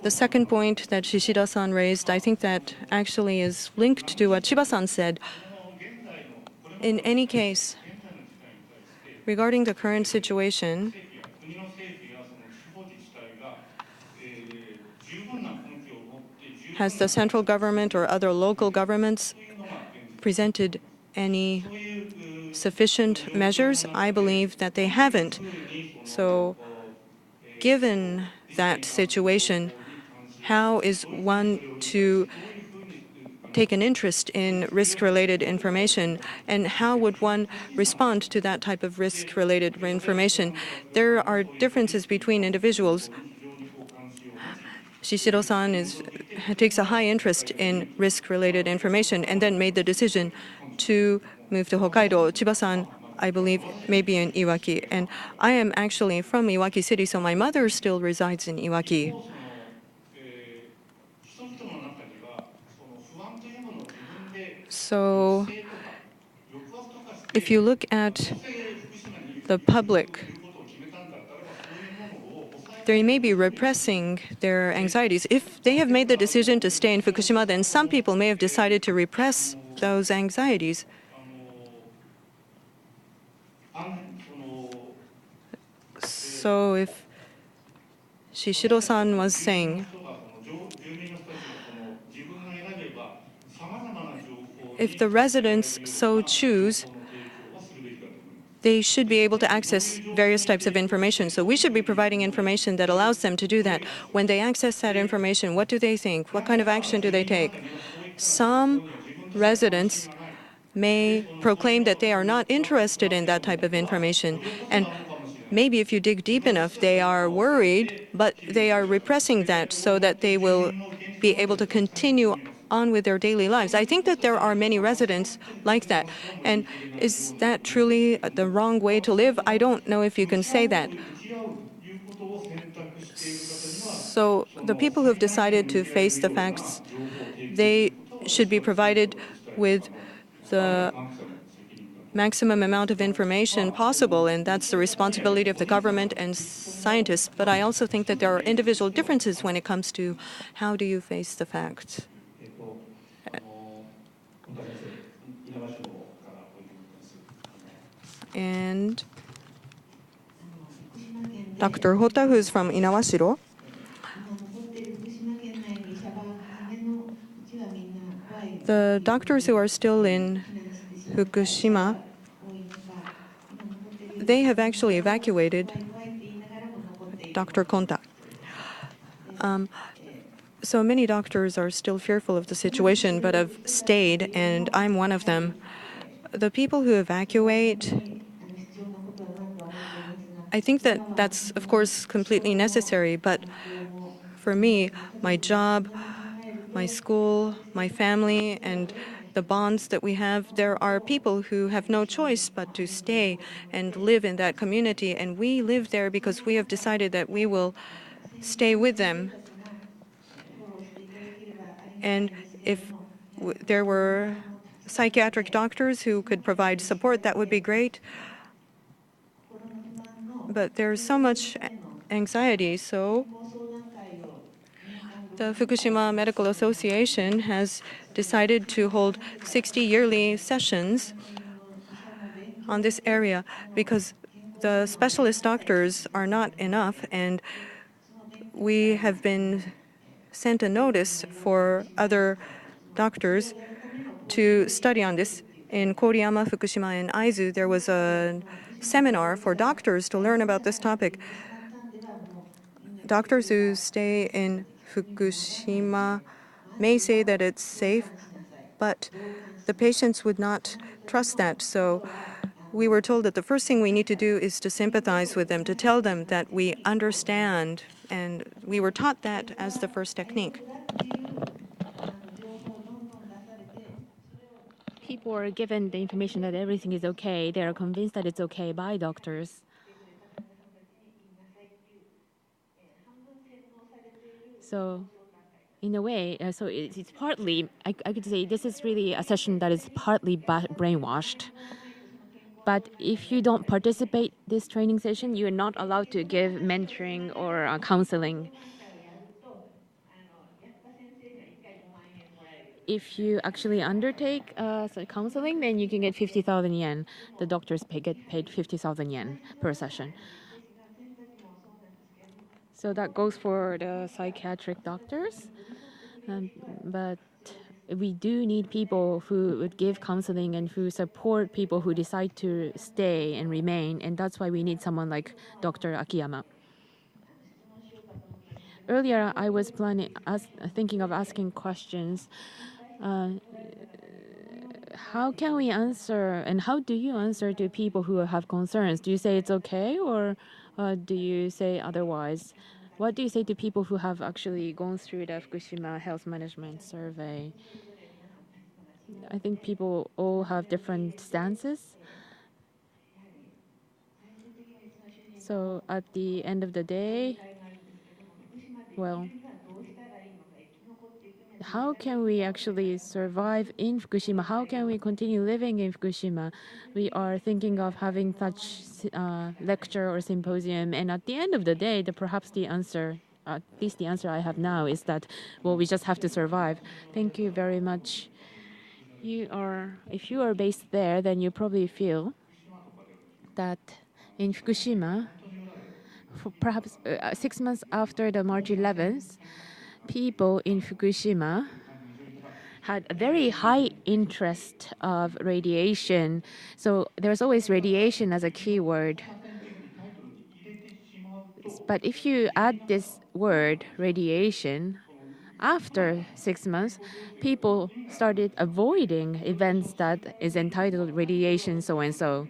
the second point that Shishida-san raised, I think that actually is linked to what Chiba-san said. In any case, regarding the current situation, has the central government or other local governments presented any sufficient measures? I believe that they haven't. So, given that situation, how is one to take an interest in risk-related information, and how would one respond to that type of risk-related information? There are differences between individuals. Shishiro-san takes a high interest in risk-related information and then made the decision to move to Hokkaido. Chiba-san, I believe, may be in Iwaki. And I am actually from Iwaki City, so my mother still resides in Iwaki. So if you look at the public, they may be repressing their anxieties. If they have made the decision to stay in Fukushima, then some people may have decided to repress those anxieties. So if Shishiro-san was saying, if the residents so choose, they should be able to access various types of information. So we should be providing information that allows them to do that. When they access that information, what do they think? What kind of action do they take? Some residents may proclaim that they are not interested in that type of information. And maybe if you dig deep enough, they are worried, but they are repressing that so that they will be able to continue on with their daily lives. I think that there are many residents like that. And is that truly the wrong way to live? I don't know if you can say that. So the people who have decided to face the facts, they should be provided with the maximum amount of information possible, and that's the responsibility of the government and scientists. But I also think that there are individual differences when it comes to how do you face the facts. And Dr. Hota, who's from Inawashiro, the doctors who are still in Fukushima, they have actually evacuated. Dr. Konta. So many doctors are still fearful of the situation, but have stayed, and I'm one of them. The people who evacuate, I think that that's, of course, completely necessary, but for me, my job, my school, my family, and the bonds that we have, there are people who have no choice but to stay and live in that community, and we live there because we have decided that we will stay with them. And if there were psychiatric doctors who could provide support, that would be great. But there's so much anxiety, so the Fukushima Medical Association has decided to hold 60 yearly sessions on this area because the specialist doctors are not enough, and we have been sent a notice for other doctors to study on this. In Koriyama, Fukushima, and Aizu, there was a seminar for doctors to learn about this topic. Doctors who stay in Fukushima may say that it's safe, but the patients would not trust that. So we were told that the first thing we need to do is to sympathize with them, to tell them that we understand, and we were taught that as the first technique. People are given the information that everything is okay. They are convinced that it's okay by doctors. So, in a way, so it's partly, I could say this is really a session that is partly brainwashed. But if you don't participate this training session, you are not allowed to give mentoring or counseling. If you actually undertake counseling, then you can get 50,000 yen. The doctors get paid 50,000 yen per session. So that goes for the psychiatric doctors. But we do need people who would give counseling and who support people who decide to stay and remain. And that's why we need someone like Dr. Akiyama. Earlier, I was thinking of asking questions. How can we answer, and how do you answer to people who have concerns? Do you say it's okay, or do you say otherwise? What do you say to people who have actually gone through the Fukushima health management survey? I think people all have different stances. So at the end of the day, well, how can we actually survive in Fukushima? How can we continue living in Fukushima? We are thinking of having such lecture or symposium, and at the end of the day, perhaps the answer, at least the answer I have now, is that, well, we just have to survive. Thank you very much. If you are based there, then you probably feel that in Fukushima, for perhaps 6 months after the March 11th, people in Fukushima had a very high interest of radiation. So there's always radiation as a keyword. But if you add this word, radiation, after 6 months, people started avoiding events that is entitled radiation so and so.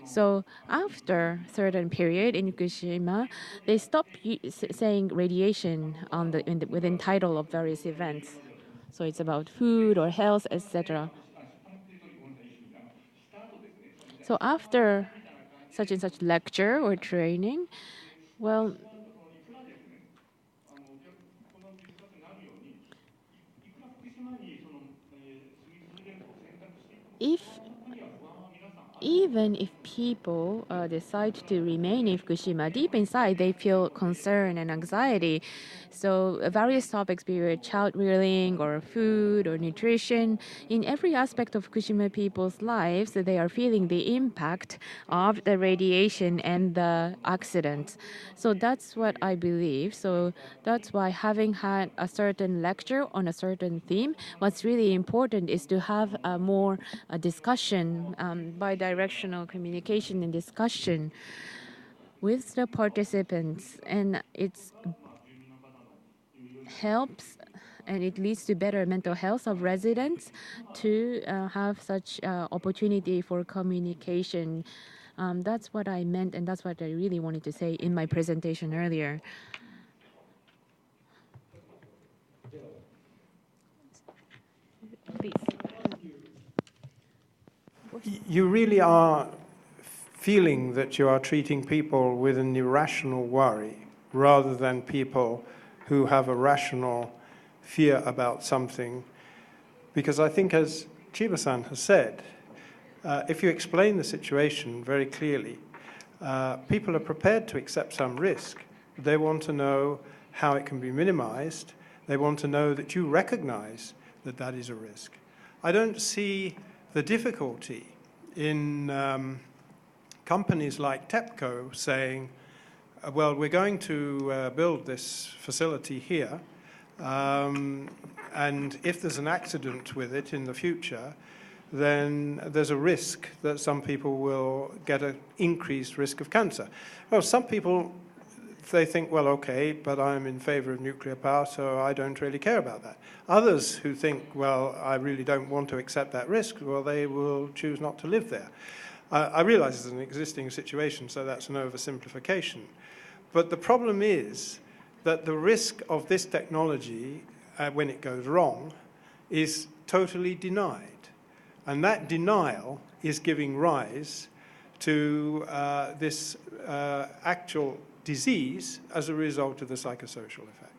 So after certain period in Fukushima, they stopped saying radiation within title of various events. So it's about food or health, etc. So after such and such lecture or training, well, if even if people decide to remain in Fukushima, deep inside they feel concern and anxiety. So various topics, be it child rearing or food or nutrition, in every aspect of Fukushima people's lives, they are feeling the impact of the radiation and the accidents. So that's what I believe. So that's why having had a certain lecture on a certain theme, what's really important is to have a more discussion, bi-directional communication and discussion with the participants, and it's helps and it leads to better mental health of residents to have such opportunity for communication. That's what I meant, and that's what I really wanted to say in my presentation earlier. Please. You really are feeling that you are treating people with an irrational worry rather than people who have a rational fear about something. Because I think, as Chiba-san has said, if you explain the situation very clearly, people are prepared to accept some risk. They want to know how it can be minimized. They want to know that you recognize that that is a risk. I don't see the difficulty in companies like TEPCO saying, well, we're going to build this facility here, and if there's an accident with it in the future, then there's a risk that some people will get an increased risk of cancer. Well, some people, they think, well, okay, but I'm in favor of nuclear power, so I don't really care about that. Others who think, well, I really don't want to accept that risk, well, they will choose not to live there. I realize it's an existing situation, so that's an oversimplification. But the problem is that the risk of this technology, when it goes wrong, is totally denied. And that denial is giving rise to this actual disease as a result of the psychosocial effect.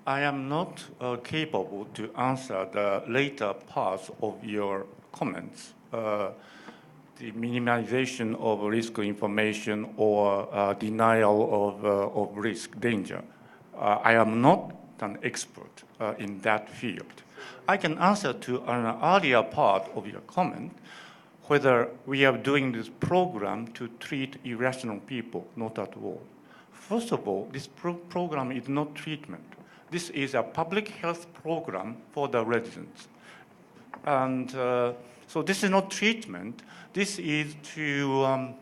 I am not capable to answer the later parts of your comments, the minimization of risk information or denial of risk danger. I am not an expert in that field. I can answer to an earlier part of your comment, whether we are doing this program to treat irrational people, not at all. First of all, this program is not treatment. This is a public health program for the residents. And so this is not treatment. This is to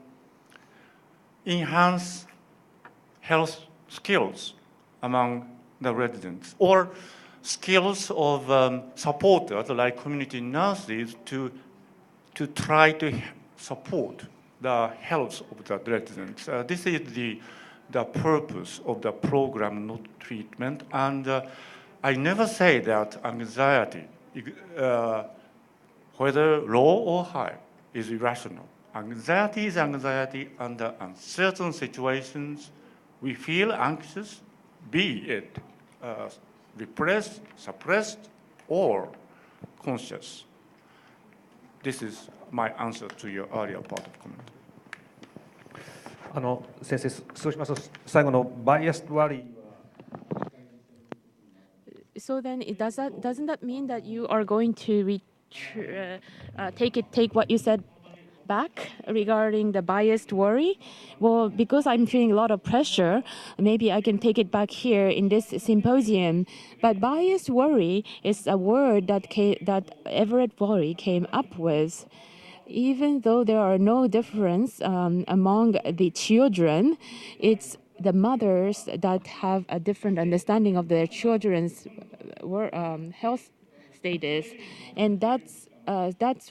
enhance health skills among the residents, or skills of supporters like community nurses to try to support the health of the residents. This is the purpose of the program, not treatment. And I never say that anxiety, whether low or high, is irrational. Anxiety is anxiety under uncertain situations. We feel anxious, be it repressed, suppressed, or conscious. This is my answer to your earlier part of comment. 先生、そうしますと、最後のバイアスワリー。So then, doesn't that mean that you are going to take what you said back regarding the biased worry? Well, because I'm feeling a lot of pressure, maybe I can take it back here in this symposium. But biased worry is a word that Everett Worry came up with. Even though there are no difference among the children, it's the mothers that have a different understanding of their children's health status, and that's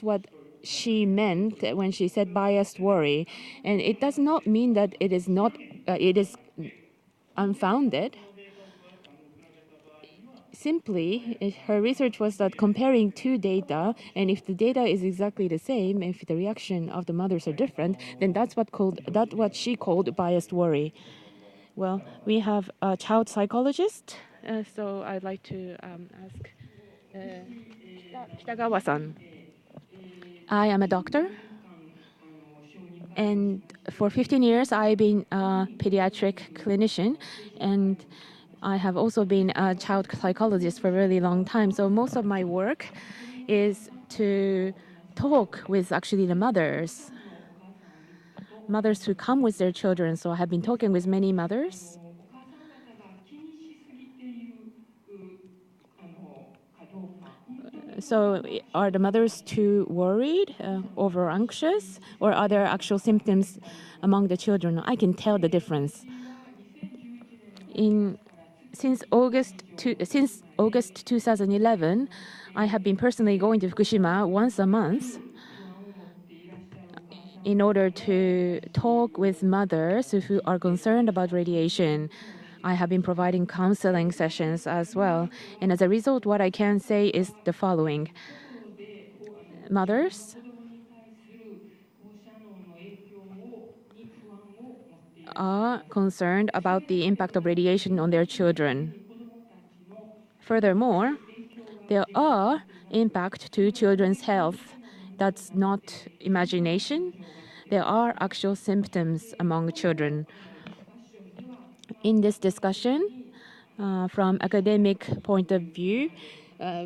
what she meant when she said biased worry. And it does not mean that it is not it is unfounded. Simply, her research was that comparing two data, and if the data is exactly the same, if the reaction of the mothers are different, then that's what she called biased worry. Well, we have a child psychologist, so I'd like to ask Kitagawa-san. I am a doctor, and for 15 years I've been a pediatric clinician, and I have also been a child psychologist for a really long time. So most of my work is to talk with actually the mothers who come with their children. So I have been talking with many mothers. So are the mothers too worried, over anxious, or are there actual symptoms among the children? I can tell the difference. Since August 2011, I have been personally going to Fukushima once a month in order to talk with mothers who are concerned about radiation. I have been providing counseling sessions as well. And as a result, what I can say is the following. Mothers are concerned about the impact of radiation on their children. Furthermore, there are impact to children's health. That's not imagination. There are actual symptoms among children. In this discussion, from academic point of view,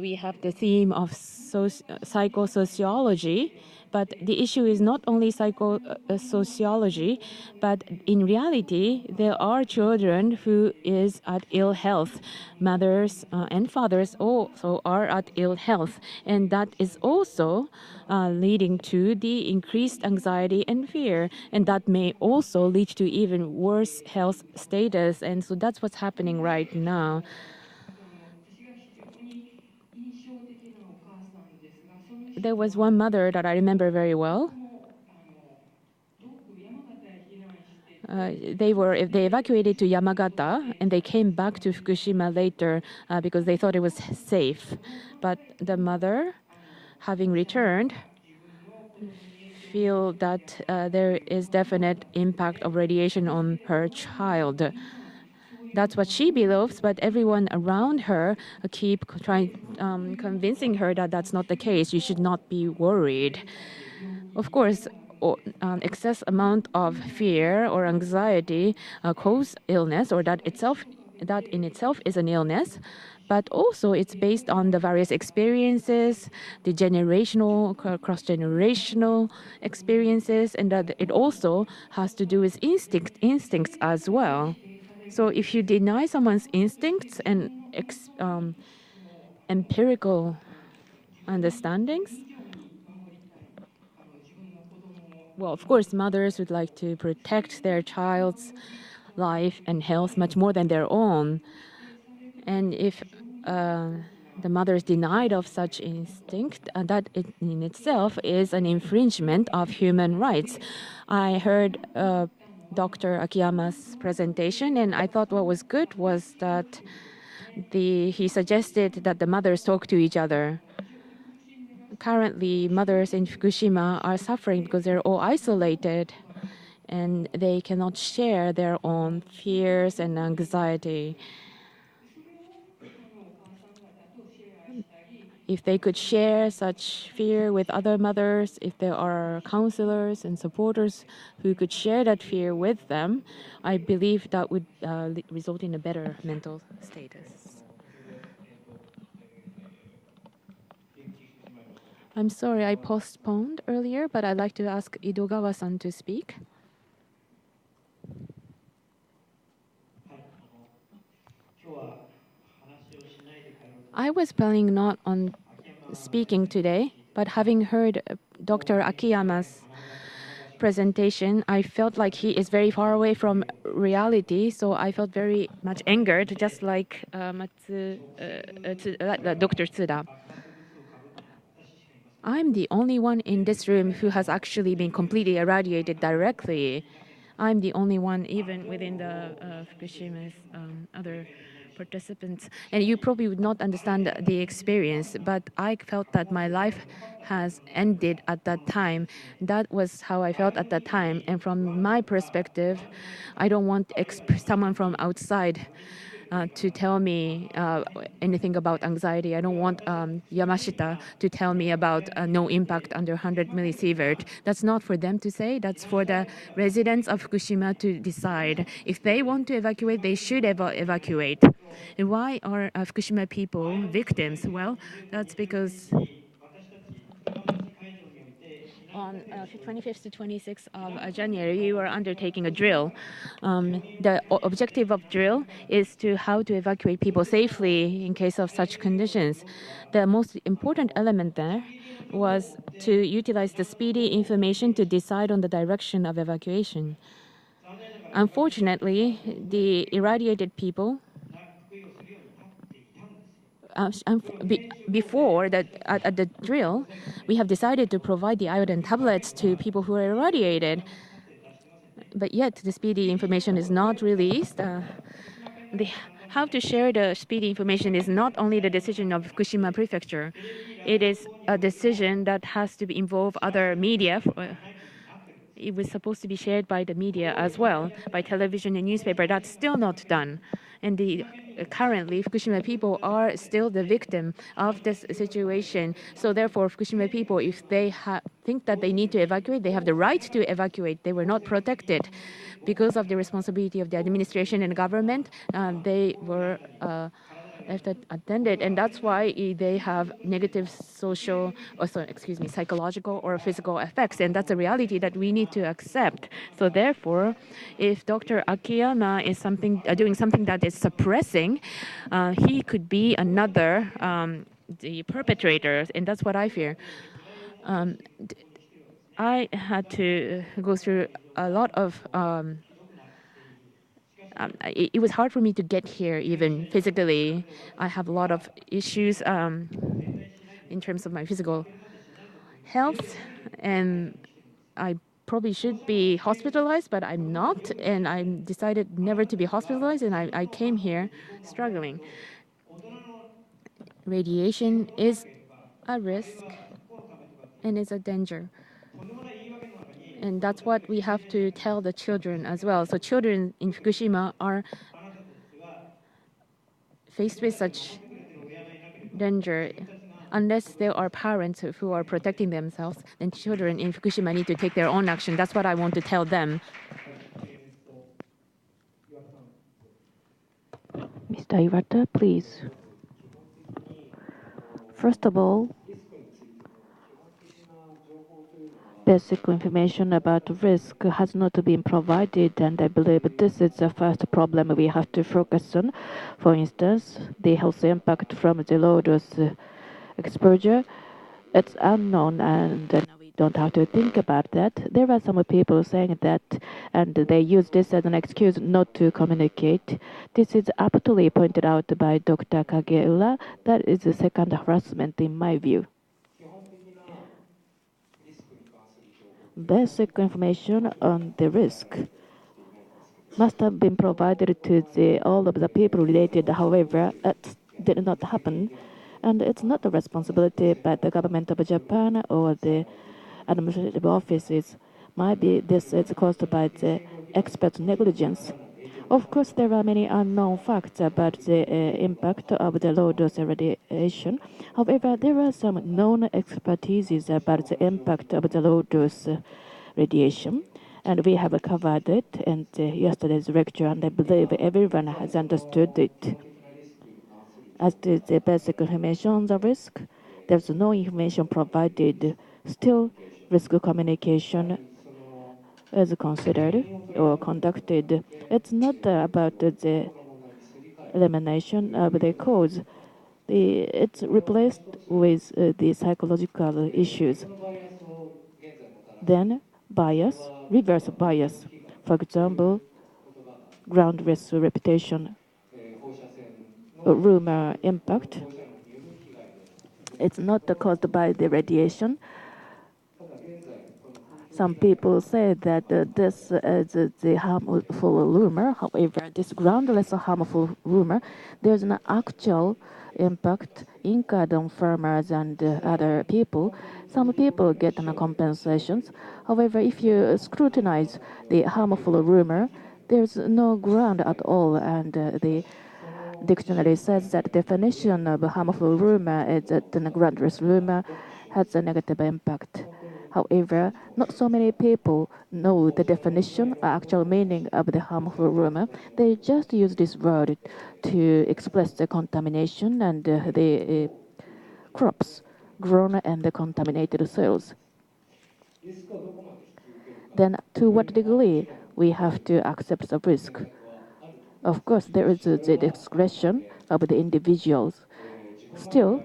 we have the theme of psychosociology, but the issue is not only psychosociology, but in reality, there are children who is at ill health. Mothers and fathers also are at ill health, and that is also leading to the increased anxiety and fear, and that may also lead to even worse health status. And so that's what's happening right now. There was one mother that I remember very well. They evacuated to Yamagata and they came back to Fukushima later because they thought it was safe. But the mother, having returned, feel that there is definite impact of radiation on her child. That's what she believes, but everyone around her keep trying, convincing her that that's not the case. You should not be worried. Of course, excess amount of fear or anxiety cause illness, or that in itself is an illness. But also, it's based on the various experiences, the cross-generational experiences, and that it also has to do with instincts as well. So if you deny someone's instincts and empirical understandings, well, of course, mothers would like to protect their child's life and health much more than their own. And if the mother is denied of such instinct, that in itself is an infringement of human rights. I heard Dr. Akiyama's presentation, and I thought what was good was that he suggested that the mothers talk to each other. Currently, mothers in Fukushima are suffering because they're all isolated and they cannot share their own fears and anxiety. If they could share such fear with other mothers, if there are counselors and supporters who could share that fear with them, I believe that would result in a better mental status. I'm sorry I postponed earlier, but I'd like to ask Idogawa-san to speak. I was planning not on speaking today, but having heard Dr. Akiyama's presentation, I felt like he is very far away from reality, so I felt very much angered, just like Dr. Tsuda. I'm the only one in this room who has actually been completely irradiated directly. I'm the only one, even within the Fukushima's other participants. And you probably would not understand the experience, but I felt that my life has ended at that time. That was how I felt at that time. And from my perspective, I don't want someone from outside to tell me anything about anxiety. I don't want Yamashita to tell me about no impact under 100 millisievert. That's not for them to say. That's for the residents of Fukushima to decide. If they want to evacuate, they should evacuate. And why are Fukushima people victims? Well, that's because on 25th to 26th of January, we were undertaking a drill. The objective of drill is to how to evacuate people safely in case of such conditions. The most important element there was to utilize the speedy information to decide on the direction of evacuation. Unfortunately, the irradiated people before that at the drill, we have decided to provide the iodine tablets to people who are irradiated. But yet, the speedy information is not released. How to share the speedy information is not only the decision of Fukushima Prefecture. It is a decision that has to involve other media. It was supposed to be shared by the media as well, by television and newspaper. That's still not done. And currently, Fukushima people are still the victim of this situation. So therefore, Fukushima people, if they think that they need to evacuate, they have the right to evacuate. They were not protected. Because of the responsibility of the administration and government, they were left attended, and that's why they have negative psychological or physical effects, and that's a reality that we need to accept. So therefore, if Dr. Akiyama is doing something that is suppressing, he could be another the perpetrator, and that's what I fear. I had to go through a lot of it was hard for me to get here, even physically. I have a lot of issues in terms of my physical health, and I probably should be hospitalized, but I'm not, and I decided never to be hospitalized, and I came here struggling. Radiation is a risk and is a danger. And that's what we have to tell the children as well. So children in Fukushima are faced with such danger. Unless there are parents who are protecting themselves, then children in Fukushima need to take their own action. That's what I want to tell them. Mr. Iwata, please. First of all, basic information about risk has not been provided, and I believe this is the first problem we have to focus on. For instance, the health impact from the low dose exposure. It's unknown, and we don't have to think about that. There are some people saying that, and they use this as an excuse not to communicate. This is aptly pointed out by Dr. Kageura. That is the second harassment in my view. Basic information on the risk must have been provided to all of the people related. However, it did not happen. And it's not the responsibility by the government of Japan or the administrative offices. Maybe this is caused by the expert negligence. Of course, there are many unknown facts about the impact of the low dose radiation. However, there are some known expertises about the impact of the low dose radiation, and we have covered it in yesterday's lecture, and I believe everyone has understood it. As to the basic information on the risk, there's no information provided. Still, risk communication is considered or conducted. It's not about the elimination of the cause. It's replaced with the psychological issues. Then bias, reverse bias. For example, ground risk reputation, rumor impact. It's not caused by the radiation. Some people say that this is the harmful rumor. However, this groundless harmful rumor, there's an actual impact incurred on farmers and other people. Some people get compensations. However, if you scrutinize the harmful rumor, there's no ground at all, and the dictionary says that definition of harmful rumor is that the groundless rumor has a negative impact. However, not so many people know the definition or actual meaning of the harmful rumor. They just use this word to express the contamination and the crops grown in the contaminated soils. Then, to what degree we have to accept the risk? Of course, there is the discretion of the individuals. Still,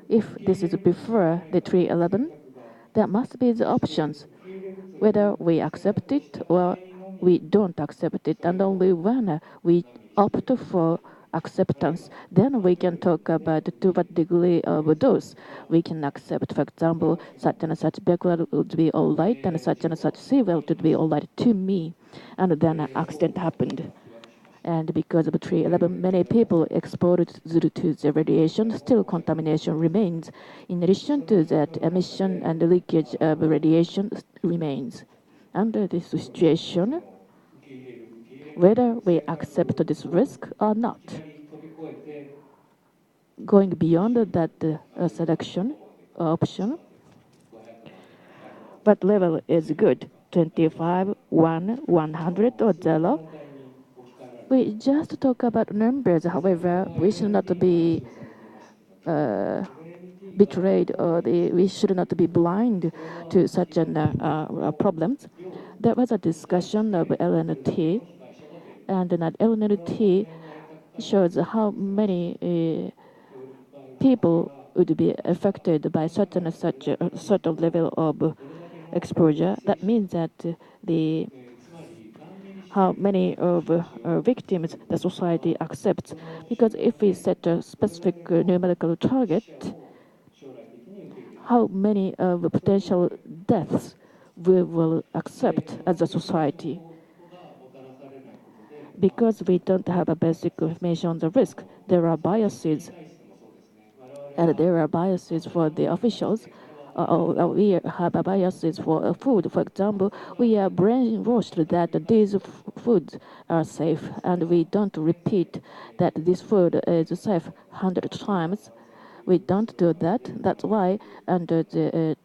if this is before the 311, there must be the options, whether we accept it or we don't accept it. And only when we opt for acceptance, then we can talk about to what degree of dose we can accept. For example, such and such background would be all right, and such civil would be all right to me. And then an accident happened. And because of 311, many people exposed to the radiation, still contamination remains. In addition to that, emission and leakage of radiation remains. Under this situation, whether we accept this risk or not, going beyond that selection option, what level is good? 25, 1, 100, or 0? We just talk about numbers. However, we should not be betrayed, or we should not be blind to such problems. There was a discussion of LNT, and that LNT shows how many people would be affected by such and such a certain level of exposure. That means that the how many of victims the society accepts. Because if we set a specific numerical target, how many of potential deaths we will accept as a society? Because we don't have a basic information on the risk, there are biases. And there are biases for the officials. We have biases for food. For example, we are brainwashed that these foods are safe, and we don't repeat that this food is safe 100 times. We don't do that. That's why, under the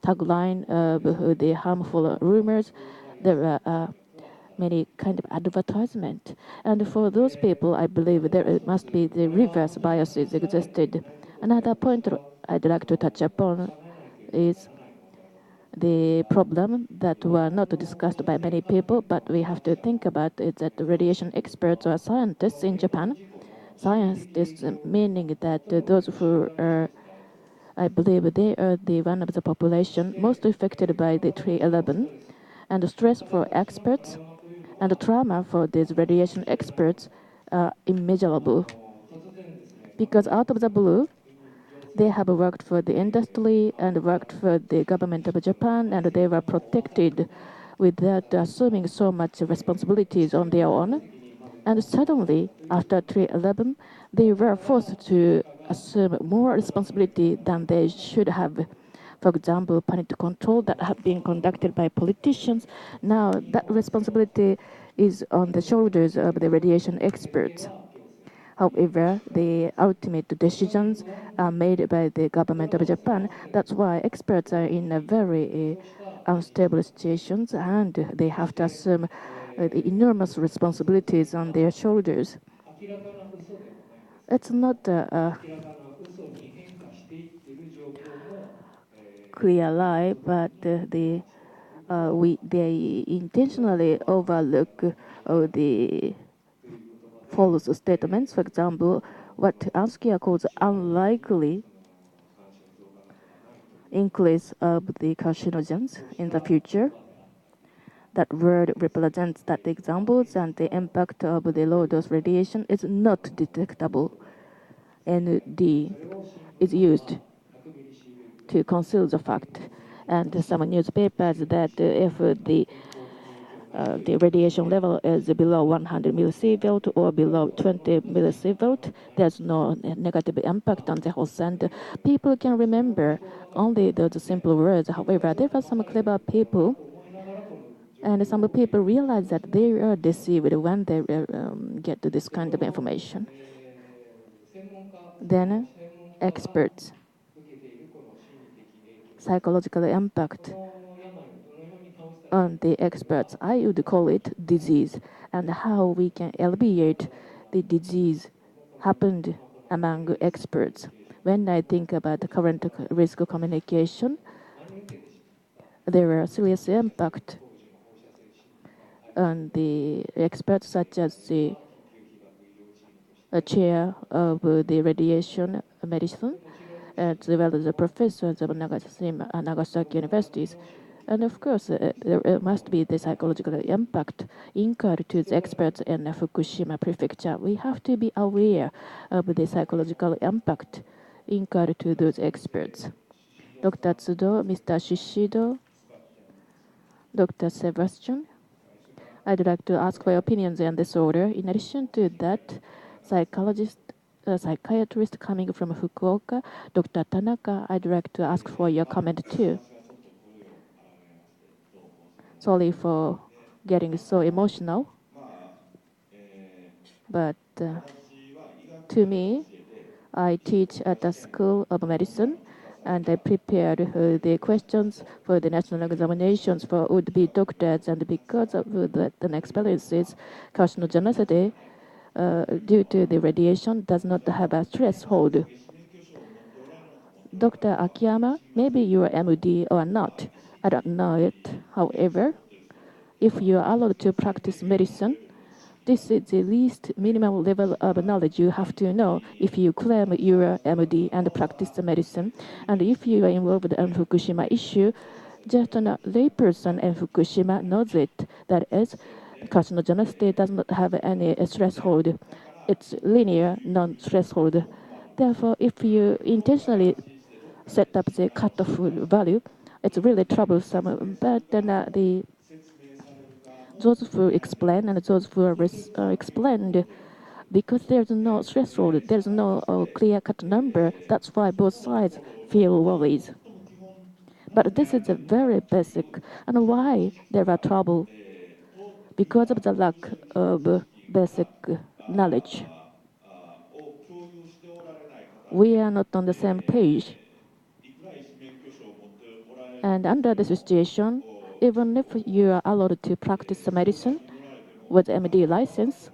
tagline of the harmful rumors, there are many kind of advertisement. And for those people, I believe there must be the reverse biases existed. Another point I'd like to touch upon is the problem that were not discussed by many people, but we have to think about is that the radiation experts or scientists in Japan, scientists meaning that those who are I believe they are the one of the population most affected by the 311, and the stress for experts and the trauma for these radiation experts are immeasurable. Because out of the blue, they have worked for the industry and worked for the government of Japan, and they were protected without assuming so much responsibilities on their own. And suddenly, after 311, they were forced to assume more responsibility than they should have. For example, panic control that have been conducted by politicians. Now that responsibility is on the shoulders of the radiation experts. However, the ultimate decisions are made by the government of Japan. That's why experts are in a very unstable situations, and they have to assume the enormous responsibilities on their shoulders. It's not a clear lie, but they intentionally overlook the false statements. For example, what Anskia calls unlikely increase of the carcinogens in the future. That word represents that the examples and the impact of the low dose radiation is not detectable. ND is used to conceal the fact. And some newspapers that if the radiation level is below 100 millisievert or below 20 millisievert, there's no negative impact on the health. And people can remember only those simple words. However, there are some clever people, and some people realize that they are deceived when they get to this kind of information. Then, experts, psychological impact on the experts. I would call it disease, and how we can alleviate the disease happened among experts. When I think about the current risk communication, there are serious impact on the experts, such as the chair of the radiation medicine, as well as the professors of Nagasaki universities. And of course, there must be the psychological impact incurred to the experts in Fukushima prefecture. We have to be aware of the psychological impact incurred to those experts. Dr. Tsudo, Mr. Shishido, Dr. Sebastian, I'd like to ask for your opinions in this order. In addition to that, psychiatrist coming from Fukuoka, Dr. Tanaka, I'd like to ask for your comment too. Sorry for getting so emotional, but to me, I teach at the School of Medicine, and I prepared the questions for the national examinations for would-be doctors, and because of the experiences, carcinogenicity due to the radiation does not have a threshold. Dr. Akiyama, maybe you are MD or not. I don't know it. However, if you are allowed to practice medicine, this is the least minimum level of knowledge you have to know if you claim you are MD and practice the medicine. And if you are involved in Fukushima issue, just a layperson in Fukushima knows it. That is, carcinogenicity does not have any threshold. It's linear, non-threshold. Therefore, if you intentionally set up the cutoff value, it's really troublesome. But then those who explain and those who are explained, because there's no threshold, there's no clear-cut number. That's why both sides feel worries. But this is a very basic, and why there are trouble? Because of the lack of basic knowledge. We are not on the same page. And under the situation, even if you are allowed to practice medicine with MD license,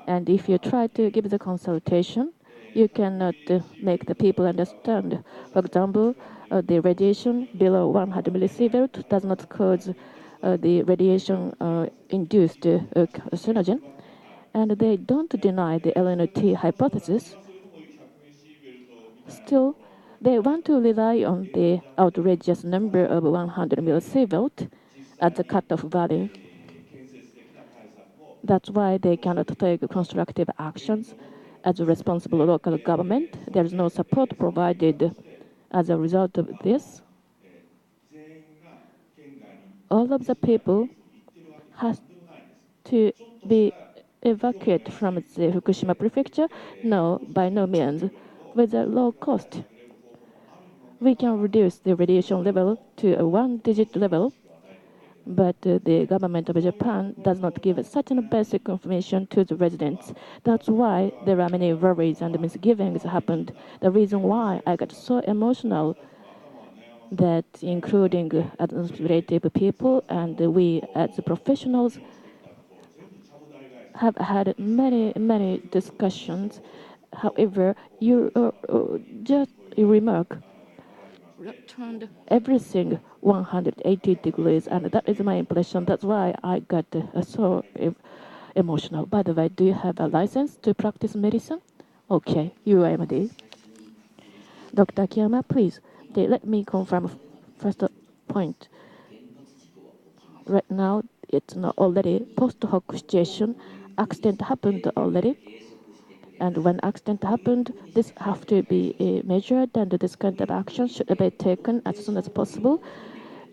and if you try to give the consultation, you cannot make the people understand. For example, the radiation below 100 millisievert does not cause the radiation-induced carcinogen, and they don't deny the LNT hypothesis. Still, They want to rely on the outrageous number of 100 millisievert as the cutoff value. That's why they cannot take constructive actions as a responsible local government. There is no support provided as a result of this. All of the people has to be evacuated from the Fukushima prefecture? No, by no means. With a low cost, we can reduce the radiation level to a one-digit level, but the government of Japan does not give such a basic information to the residents. That's why there are many worries and misgivings happened. The reason why I got so emotional that including administrative people and we as professionals have had many discussions. However, you just remark turned everything 180 degrees, and that is my impression. That's why I got so emotional. By the way, do you have a license to practice medicine? Okay, you are MD. Dr. Akiyama, please, let me confirm first point. Right now, it's not already post hoc situation. Accident happened already. And when accident happened, this have to be measured, and this kind of action should be taken as soon as possible.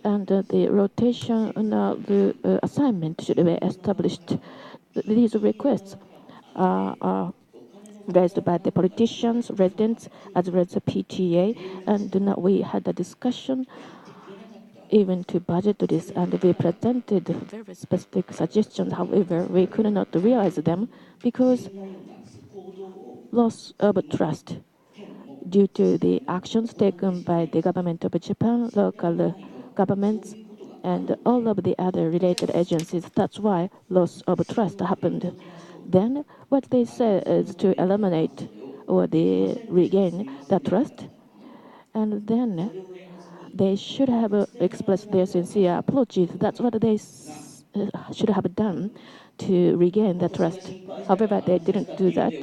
And the rotation the assignment should be established. These requests are raised by the politicians, residents, as well as the PTA, and we had a discussion even to budget this, and we presented very specific suggestions. However, we could not realize them because loss of trust due to the actions taken by the government of Japan, local governments, and all of the other related agencies. That's why loss of trust happened. Then what they say is to eliminate or the regain the trust, and then they should have expressed their sincere apologies. That's what they should have done to regain the trust. However, they didn't do that.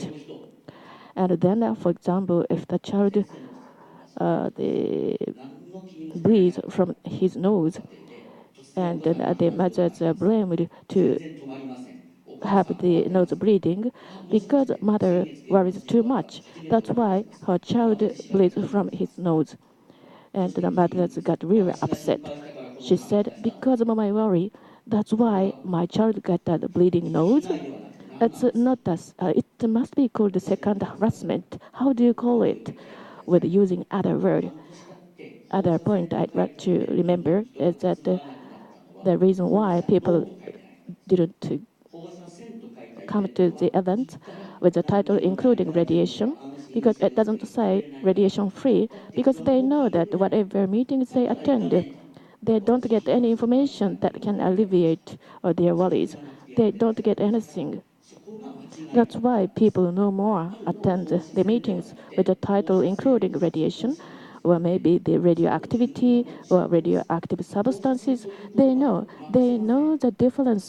And then, for example, if the child breathes from his nose, and then the mothers are blamed to have the nose bleeding because mother worries too much. That's why her child bleeds from his nose. And the mother got really upset. She said, because of my worry, that's why my child got a bleeding nose. It's not us. It must be called second harassment. How do you call it? With using other word. Other point I'd like to remember is that the reason why people didn't come to the event with the title including radiation, because it doesn't say radiation free, because they know that whatever meetings they attend, they don't get any information that can alleviate their worries. They don't get anything. That's why people no more attend the meetings with the title including radiation, or maybe the radioactivity or radioactive substances. They know the difference